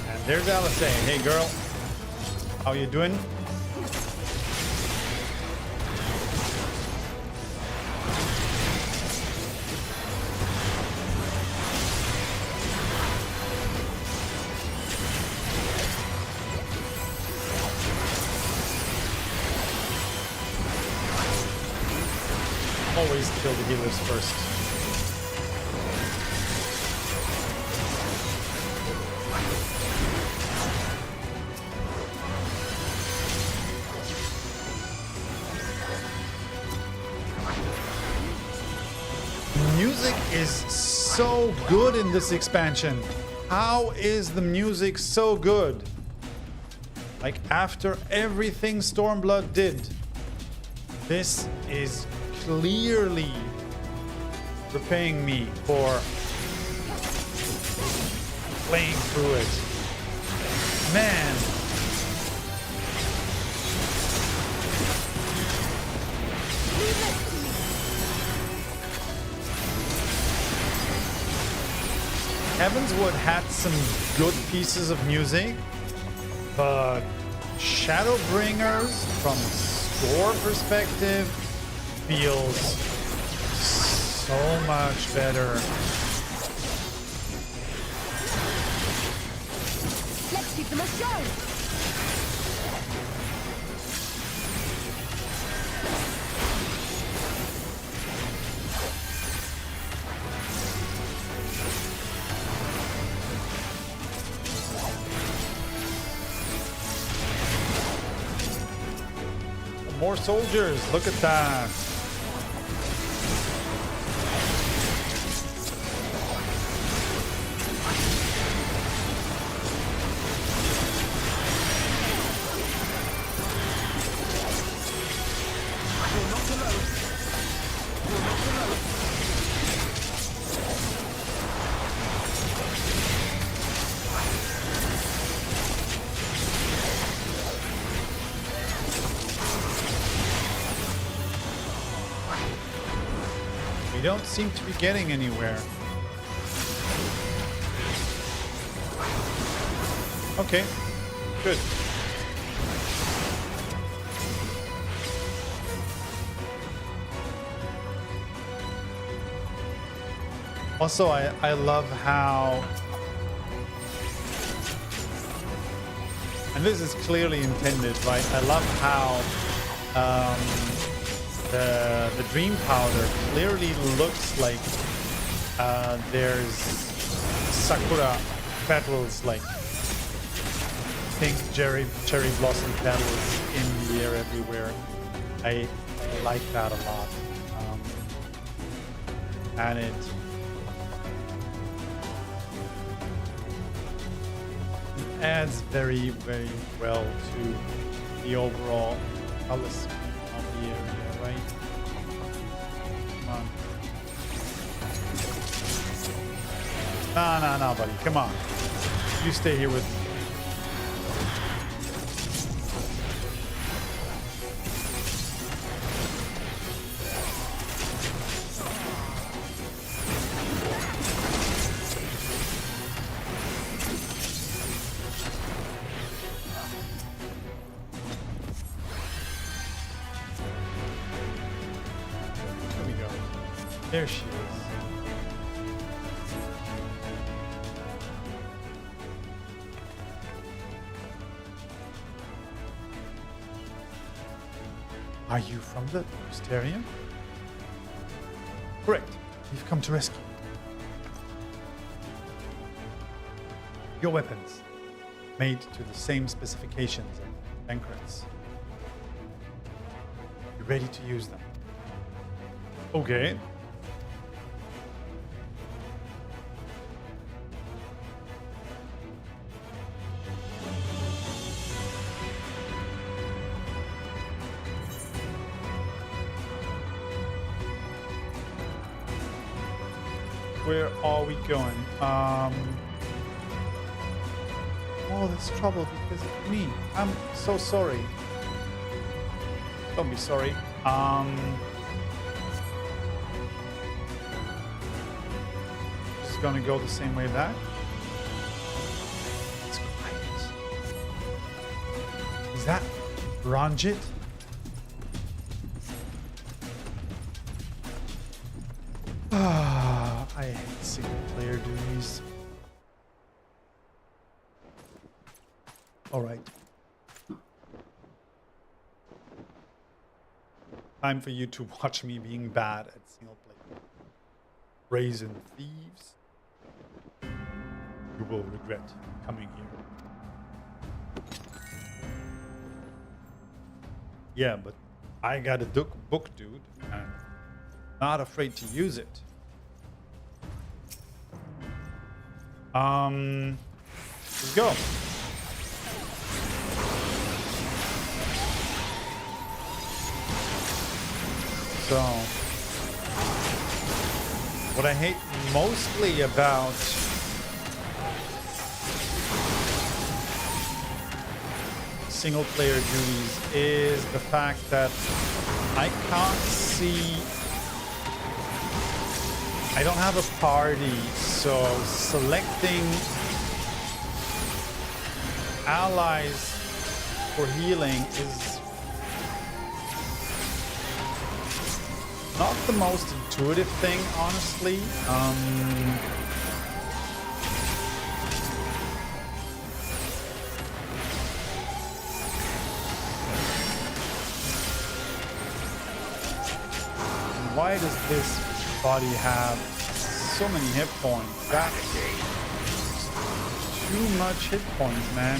And there's Alice saying, hey girl, how you doing? Always kill the healers first. Music is so good in this expansion. How is the music so good? Like, after everything Stormblood did, this is clearly repaying me for playing through it. Man. Heavenswood had some good pieces of music, but Shadowbringers, from a score perspective, feels so much better. Let's give them a show! More soldiers, look at that. We don't seem to be getting anywhere. Okay, good. Also, I love how, and this is clearly intended, right? I love how the dream powder clearly looks like there's sakura petals, like pink cherry blossom petals in the air everywhere. I like that a lot, and it adds very, very well to the overall color scheme of the area, right? Come on. No, buddy. Come on. You stay here with me. There she is. Are you from the Crystarium? Correct. We've come to rescue. Your weapons, made to the same specifications as Bankrats. You ready to use them? Okay. Where are we going? Oh, there's trouble because of me. I'm so sorry. Don't be sorry. Just gonna go the same way back. It's quiet. Is that Ranjit? I hate single player duties. All right. Time for you to watch me being bad at single player. Brazen thieves. You will regret coming here. Yeah, but I got a book, dude, and not afraid to use it. Let's go. So What I hate mostly about single player duties is the fact that I can't see, I don't have a party, so selecting allies for healing is not the most intuitive thing, honestly. Why does this body have so many hit points? That's too much hit points, man.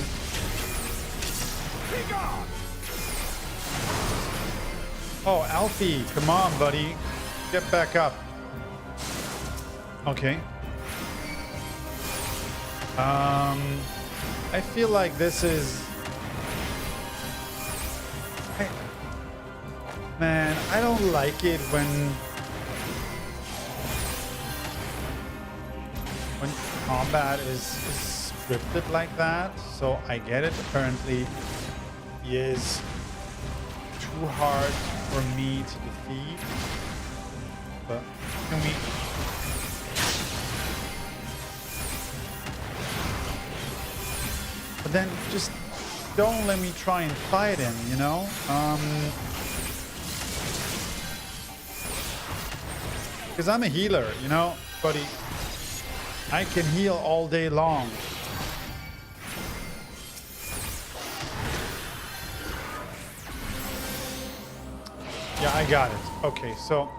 Oh, Alfie, come on, buddy. Get back up. Okay. I feel like this is... Man, I don't like it when combat is scripted like that. So I get it. Apparently, he is too hard for me to defeat. But can we? But then just don't let me try and fight him, you know? Because I'm a healer, you know, buddy. I can heal all day long. Yeah, I got it. Okay, so...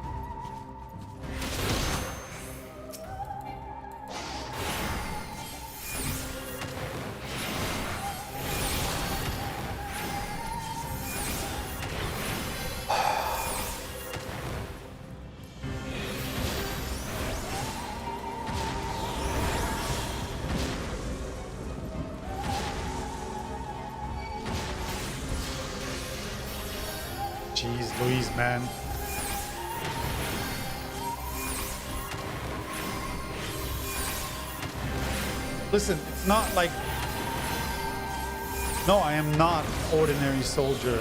Jeez Louise, man. Listen, it's not like... No, I am not an ordinary soldier.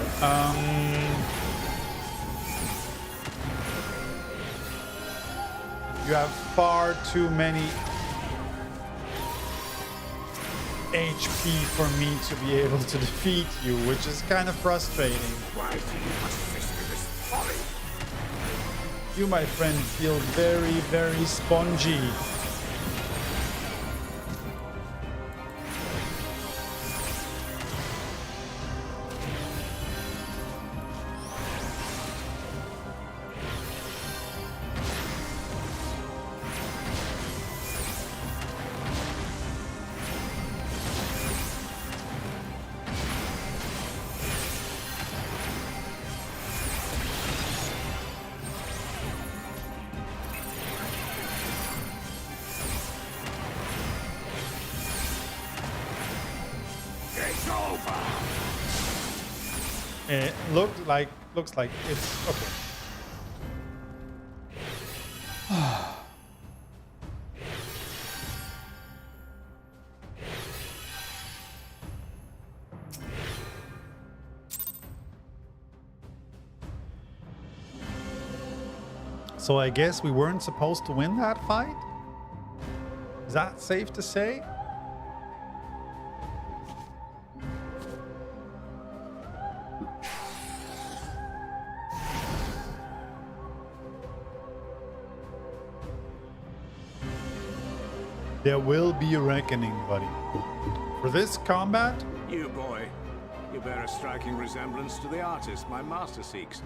You have far too many HP for me to be able to defeat you, which is kind of frustrating. Why do you persist in this folly? You, my friend, feel very, very spongy. It looks like it's okay. So I guess we weren't supposed to win that fight? Is that safe to say? There will be a reckoning, buddy. For this combat? You boy, you bear a striking resemblance to the artist my master seeks.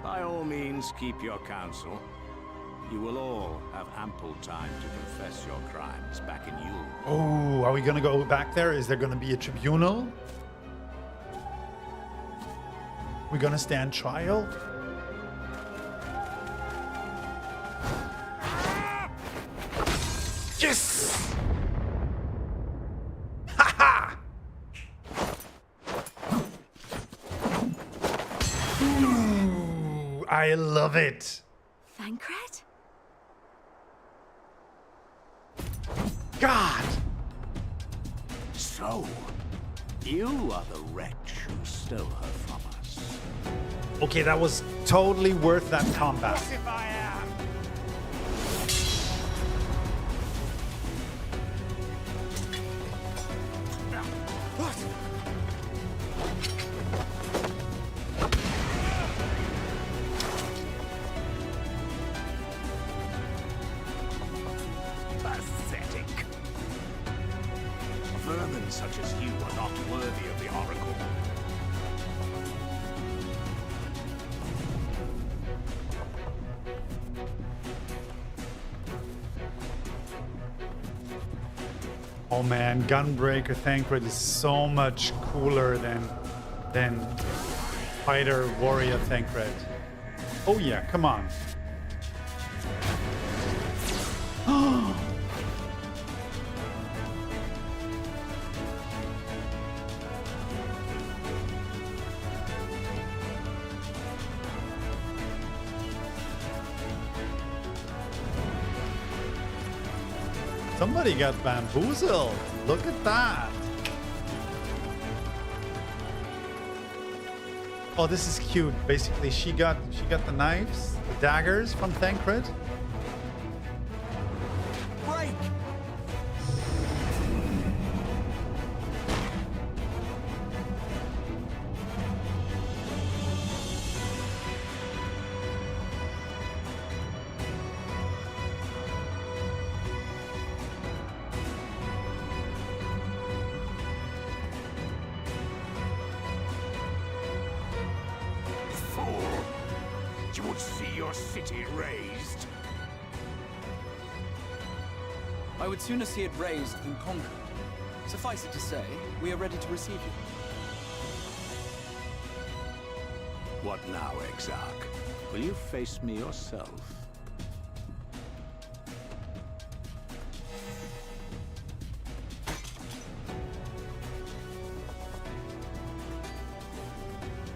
By all means, keep your counsel. You will all have ample time to confess your crimes back in Eulmore. Oh, are we gonna go back there? Is there gonna be a tribunal? We're gonna stand trial? Yes! Ha ha! I love it. Thancred? God! So, you are the wretch who stole her from us. Okay, that was totally worth that combat. What if I am? What? Pathetic. Vermin such as you are not worthy of the Oracle. Oh man, Gunbreaker Thancred is so much cooler than Fighter Warrior Thancred. Oh yeah, come on. Somebody got bamboozled. Look at that. Oh, this is cute. Basically, she got the knives, the daggers from Thancred. Break! You would see your city razed. I would sooner see it razed than conquered. Suffice it to say, we are ready to receive you. What now, Exarch? Will you face me yourself?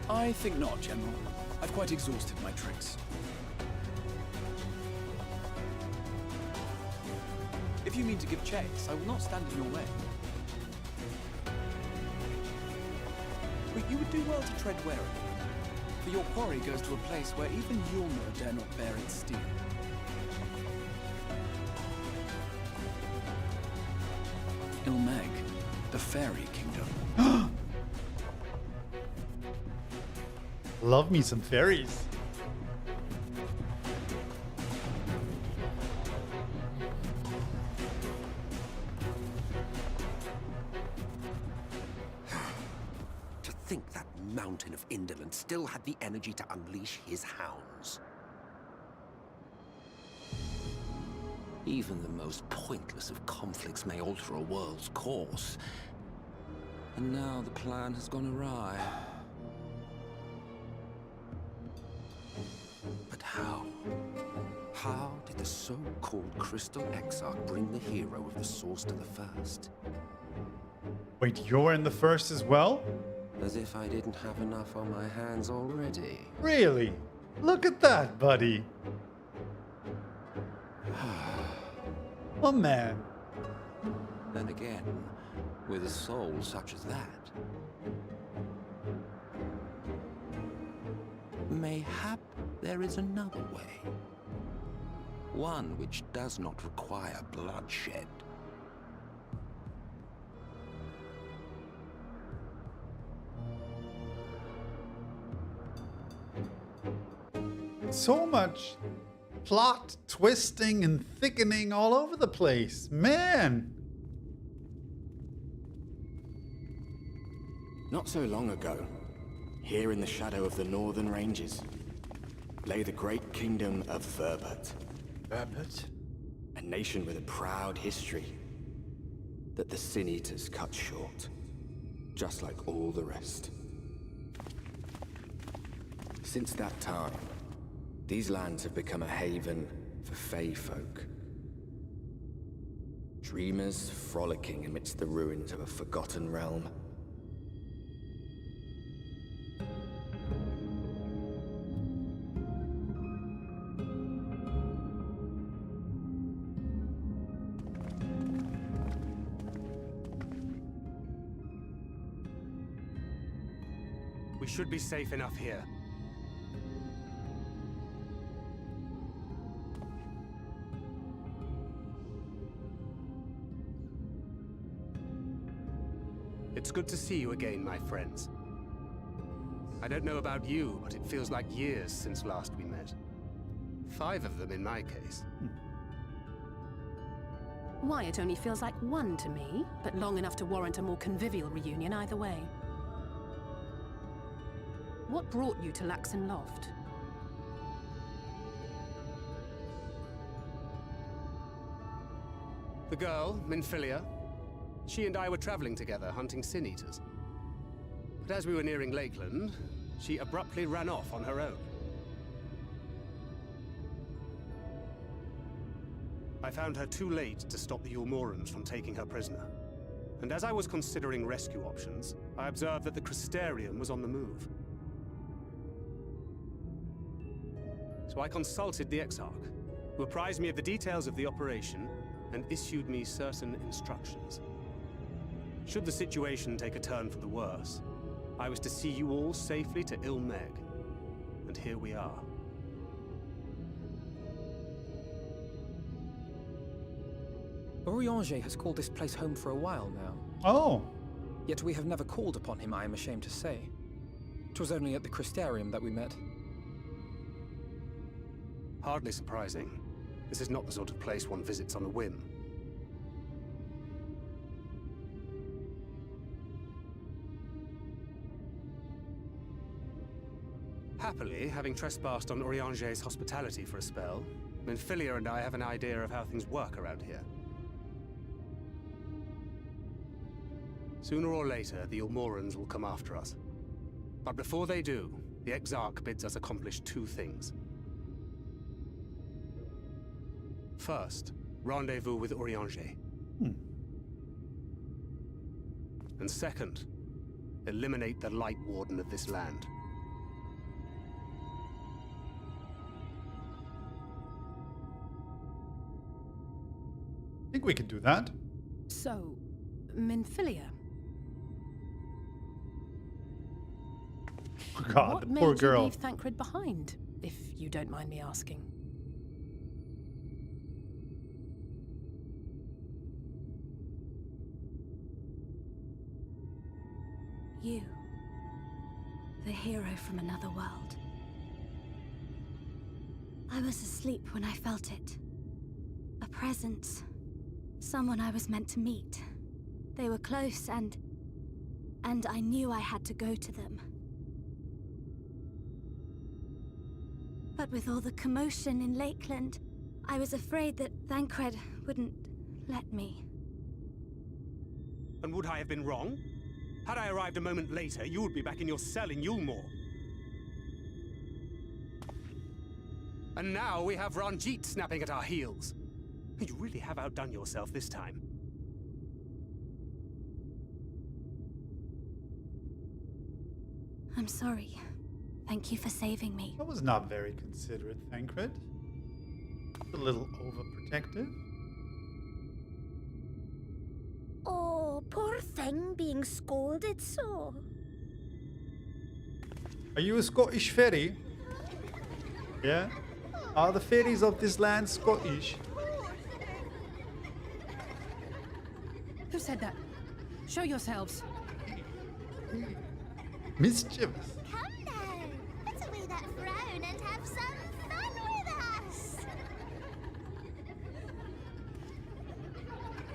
I think not, General. I've quite exhausted my tricks. If you mean to give chase, I will not stand in your way. But you would do well to tread warily, for your quarry goes to a place where even Eulmore dare not bear its steel. Mheg, the Faerie kingdom. Love me some fairies. To think that mountain of indolence still had the energy to unleash his hounds. Even the most pointless of conflicts may alter a world's course. And now the plan has gone awry. But how? How did the so-called Crystal Exarch bring the hero of the Source to the First? Wait, you're in the first as well? As if I didn't have enough on my hands already. Really? Look at that, buddy. Oh man. Then again, with a soul such as that, mayhap there is another way. One which does not require bloodshed. So much plot twisting and thickening all over the place. Man. Not so long ago, here in the shadow of the northern ranges, lay the great kingdom of Verbert. Verbert? A nation with a proud history that the Sin Eaters cut short, just like all the rest. Since that time, these lands have become a haven for Fae folk. Dreamers frolicking amidst the ruins of a forgotten realm. We should be safe enough here. It's good to see you again, my friends. I don't know about you, but it feels like years since last we met. 5 of them in my case. Why, it only feels like 1 to me, but long enough to warrant a more convivial reunion either way. What brought you to Laxon Loft? The girl, Minfilia, she and I were traveling together, hunting Sin Eaters. But as we were nearing Lakeland, she abruptly ran off on her own. I found her too late to stop the Eulmorans from taking her prisoner. And as I was considering rescue options, I observed that the Crystarium was on the move. So I consulted the Exarch, who apprised me of the details of the operation and issued me certain instructions. Should the situation take a turn for the worse, I was to see you all safely to Mheg. And here we are. Urianger has called this place home for a while now. Oh. Yet we have never called upon him, I am ashamed to say. 'Twas only at the Crystarium that we met. Hardly surprising. This is not the sort of place one visits on a whim. Happily, having trespassed on Urianger's hospitality for a spell, Minfilia and I have an idea of how things work around here. Sooner or later, the Eulmorans will come after us. But before they do, the Exarch bids us accomplish 2 things. First, rendezvous with Urianger. And second, eliminate the Light Warden of this land. I think we can do that. So, Minfilia. Oh God, what the poor made girl. you leave Thancred behind, if you don't mind me asking? You. The hero from another world. I was asleep when I felt it. A presence. Someone I was meant to meet. They were close and I knew I had to go to them. But with all the commotion in Lakeland, I was afraid that Thancred wouldn't let me. And would I have been wrong? Had I arrived a moment later, you would be back in your cell in Eulmore. And now we have Ranjit snapping at our heels. You really have outdone yourself this time. I'm sorry. Thank you for saving me. That was not very considerate, Thancred. A little overprotective. Oh, poor thing being scolded so. Are you a Scottish fairy? Yeah? Are the fairies of this land Scottish? Who said that? Show yourselves. Mischievous. Come now, put away that frown and have some fun with us.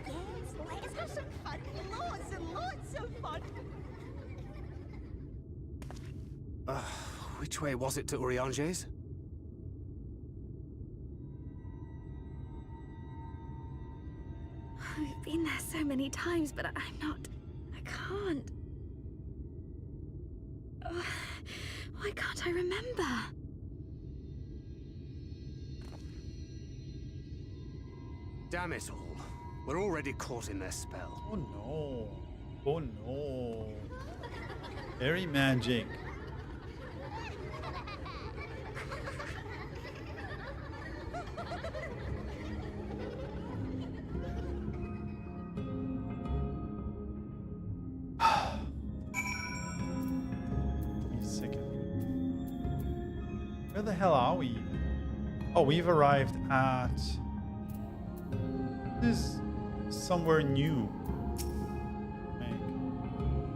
Yes, let us have some fun. Lots and lots of fun. Which way was it to Urianger's? I've been there so many times, but I can't. Why can't I remember? Damn it all. We're already caught in their spell. Oh no. Oh no. Very magic. Where the hell are we? Oh, we've arrived at... This is somewhere new.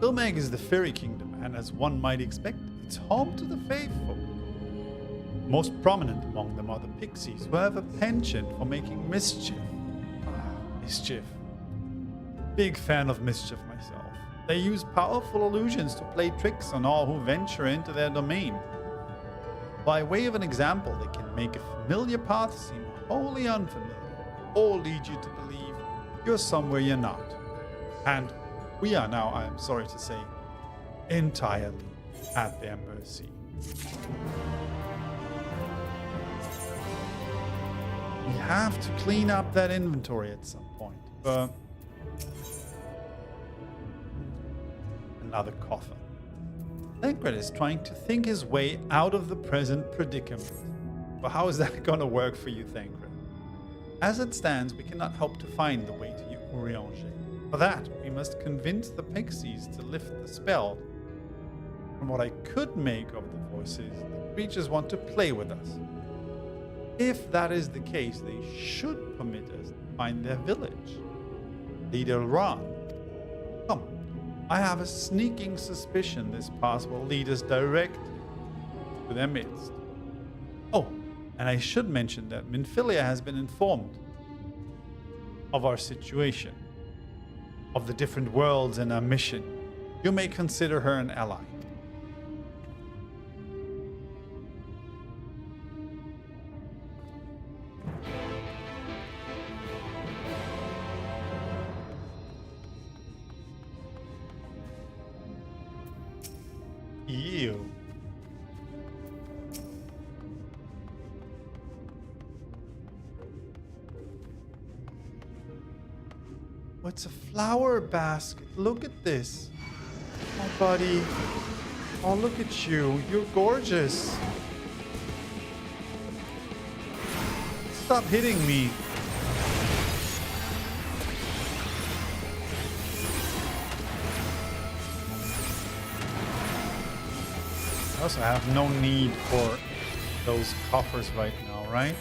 Mheg is the Faerie kingdom, and as one might expect, it's home to the faithful. Most prominent among them are the pixies, who have a penchant for making mischief. Mischief. Big fan of mischief myself. They use powerful illusions to play tricks on all who venture into their domain. By way of an example, they can make a familiar path seem wholly unfamiliar, or lead you to believe you're somewhere you're not. And we are now, I am sorry to say, entirely at their mercy. We have to clean up that inventory at some point, but... Another coffer. Thancred is trying to think his way out of the present predicament. But how is that gonna work for you, Thancred? As it stands, we cannot hope to find the way to Urianger. For that, we must convince the pixies to lift the spell. From what I could make of the voices, the creatures want to play with us. If that is the case, they should permit us to find their village. Leader Ran. Come, I have a sneaking suspicion this path will lead us direct to their midst. Oh, and I should mention that Minfilia has been informed of our situation, of the different worlds and our mission. You may consider her an ally. Ew. What's a flower basket? Look at this. Oh, buddy. Oh, look at you. You're gorgeous. Stop hitting me. I also have no need for those coffers right now, right?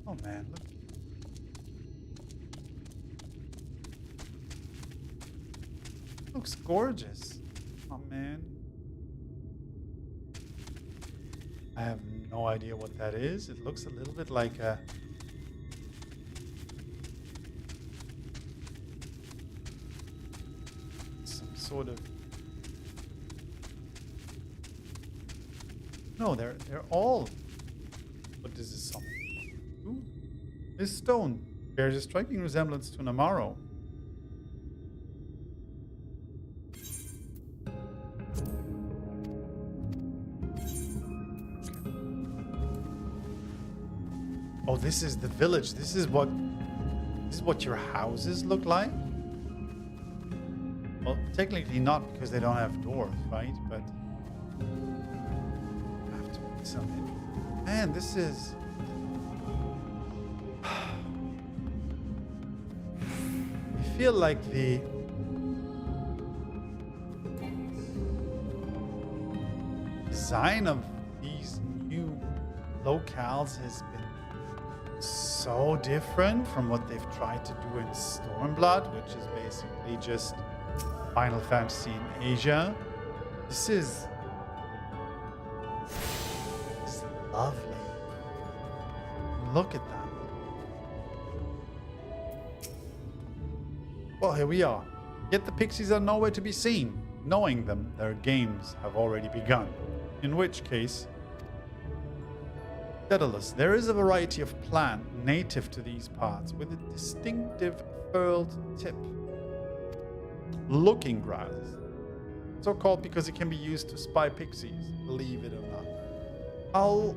Oh man, look. Looks gorgeous. Oh man. I have no idea what that is. It looks a little bit like a... some sort of... No, they're all... What is this something? Ooh. This stone bears a striking resemblance to an Amaro. Oh, this is the village. This is what your houses look like? Well, technically not, because they don't have doors, right? But I have to put some in. Man, this is... I feel like the design of these new locales has been so different from what they've tried to do in Stormblood, which is basically just Final Fantasy in Asia. This is lovely. Look at that. Well, here we are. Yet the pixies are nowhere to be seen. Knowing them, their games have already begun. In which case, Daedalus, there is a variety of plant native to these parts with a distinctive furled tip. Looking grass. So called because it can be used to spy pixies, believe it or not. I'll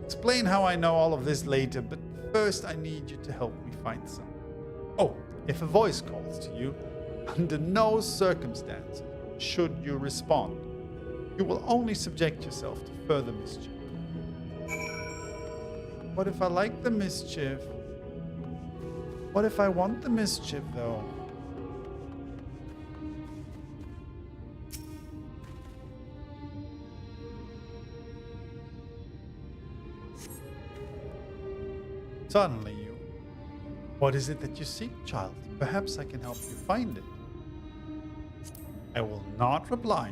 explain how I know all of this later, but first I need you to help me find some. Oh, if a voice calls to you, under no circumstances should you respond. You will only subject yourself to further mischief. What if I like the mischief? What if I want the mischief, though? Suddenly you. What is it that you seek, child? Perhaps I can help you find it. I will not reply.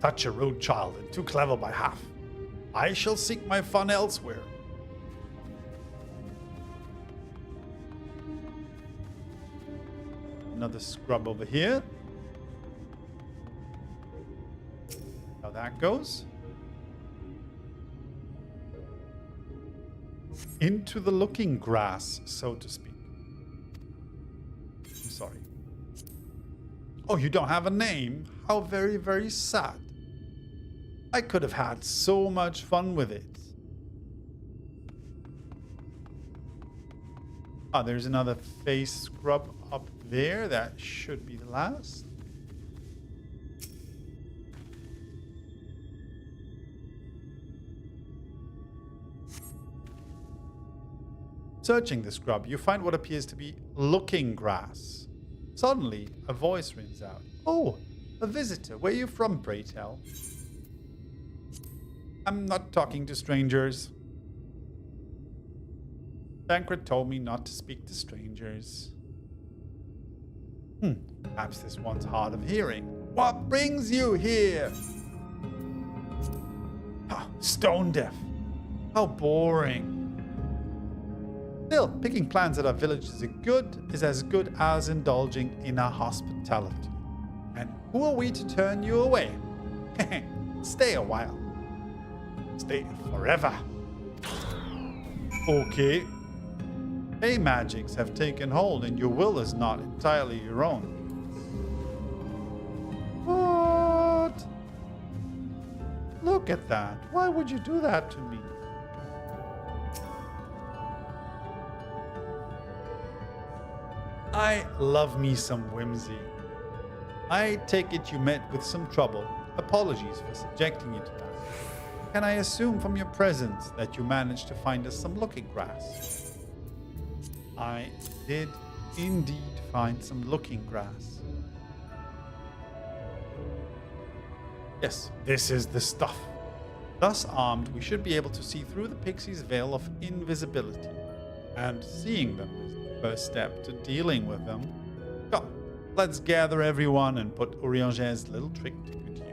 Such a rude child and too clever by half. I shall seek my fun elsewhere. Another scrub over here. How that goes. Into the looking grass, so to speak. I'm sorry. Oh, you don't have a name? How very, very sad. I could have had so much fun with it. Ah, there's another face scrub up there. That should be the last. Searching the scrub, you find what appears to be looking grass. Suddenly, a voice rings out. Oh, a visitor. Where are you from, pray tell? I'm not talking to strangers. Tancred told me not to speak to strangers. Perhaps this one's hard of hearing. What brings you here? Stone deaf. How boring. Still, picking plans at our village is as good as indulging in our hospitality. And who are we to turn you away? Stay a while. Stay forever. Okay. Hey, magics have taken hold and your will is not entirely your own. What? Look at that. Why would you do that to me? I love me some whimsy. I take it you met with some trouble. Apologies for subjecting you to that. Can I assume from your presence that you managed to find us some looking grass? I did indeed find some looking grass. Yes, this is the stuff. Thus armed, we should be able to see through the pixie's veil of invisibility. And seeing them is the first step to dealing with them. Come, let's gather everyone and put Urianger's little trick to good use.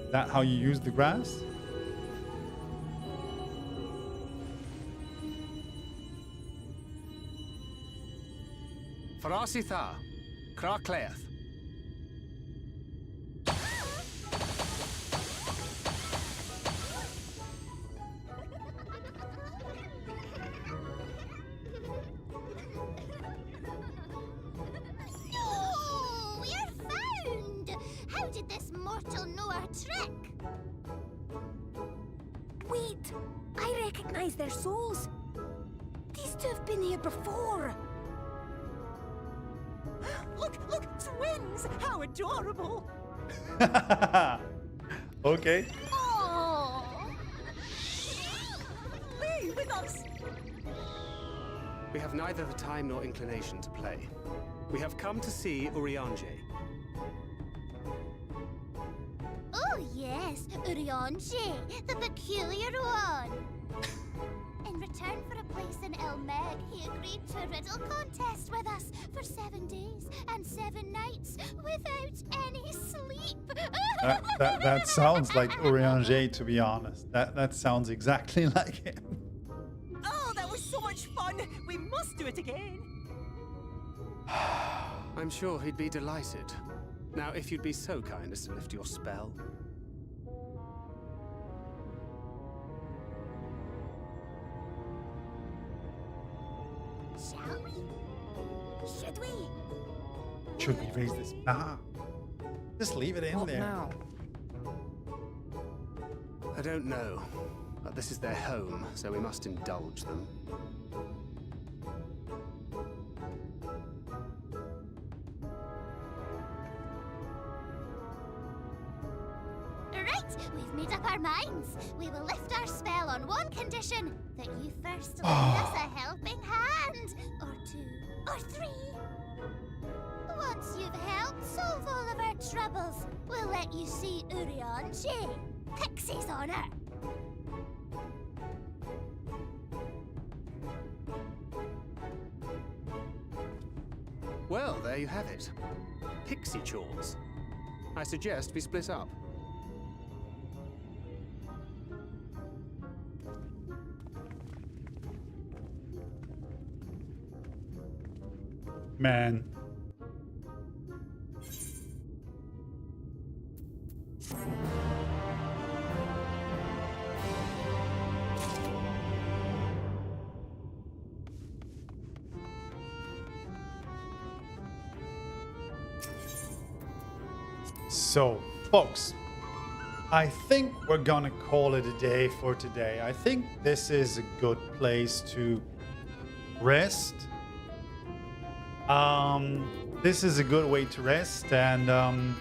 Is that how you use the grass? Farasitha, Krakleath. Oh, we're found! How did this mortal know our trick? Wait, I recognize their souls. These two have been here before. Look, twins! How adorable! Okay. Aww. Be with us! We have neither the time nor inclination to play. We have come to see Urianger. Oh yes, Urianger, the peculiar one. In return for a place in Mheg, he agreed to a riddle contest with us for 7 days and 7 nights without any sleep. That sounds like Urianger, to be honest. That sounds exactly like him. Oh, that was so much fun! We must do it again! I'm sure he'd be delighted. Now, if you'd be so kind as to lift your spell. Shall we? Should we? Should we raise this? Nah. Just leave it in there. Now? I don't know. But this is their home, so we must indulge them. Right, we've made up our minds. We will lift our spell on one condition: that you first lend us a helping hand, or 2, or 3. Once you've helped solve all of our troubles, we'll let you see Urianger, Pixie's honor. Well, there you have it. Pixie chores. I suggest we split up. Man. So, folks, I think we're gonna call it a day for today. I think this is a good place to rest. This is a good way to rest and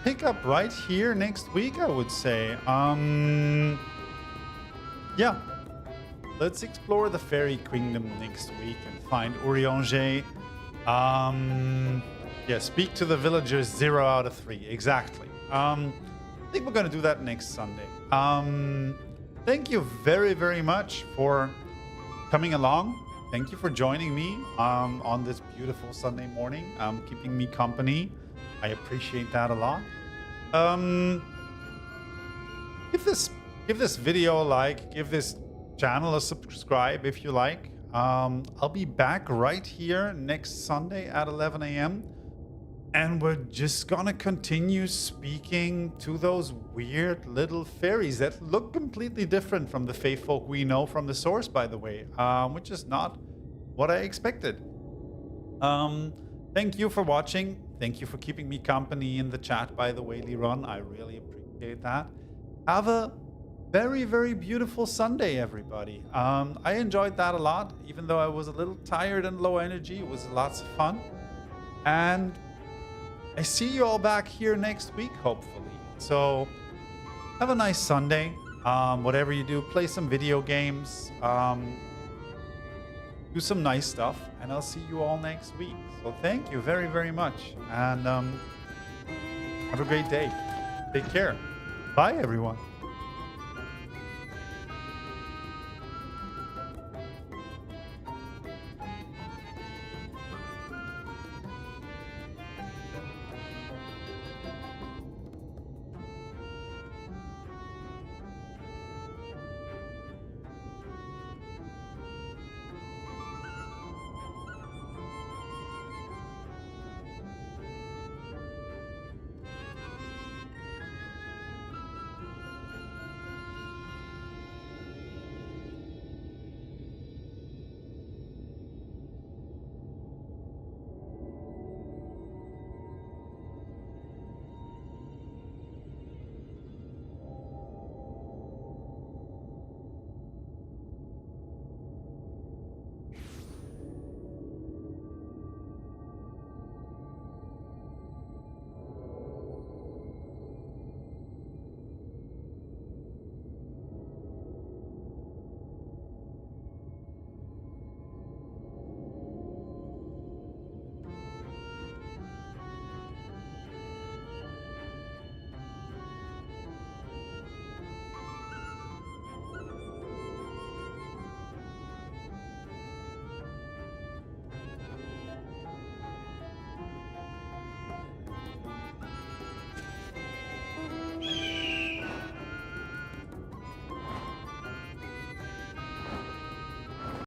pick up right here next week, I would say. Yeah, let's explore the Fairy Kingdom next week and find Urianger. Yeah, speak to the villagers 0 out of 3. Exactly. I think we're going to do that next Sunday. Thank you very, very much for coming along. Thank you for joining me on this beautiful Sunday morning, keeping me company. I appreciate that a lot. Give this video a like, give this channel a subscribe if you like. I'll be back right here next Sunday at 11 a.m. And we're just gonna continue speaking to those weird little fairies that look completely different from the fae folk we know from the source, by the way, which is not what I expected. Thank you for watching. Thank you for keeping me company in the chat, by the way, Liron. I really appreciate that. Have a very, very beautiful Sunday, everybody. I enjoyed that a lot, even though I was a little tired and low energy. It was lots of fun. And I see you all back here next week, hopefully. So have a nice Sunday. Whatever you do, play some video games, do some nice stuff, and I'll see you all next week. So thank you very, very much. And have a great day. Take care. Bye, everyone.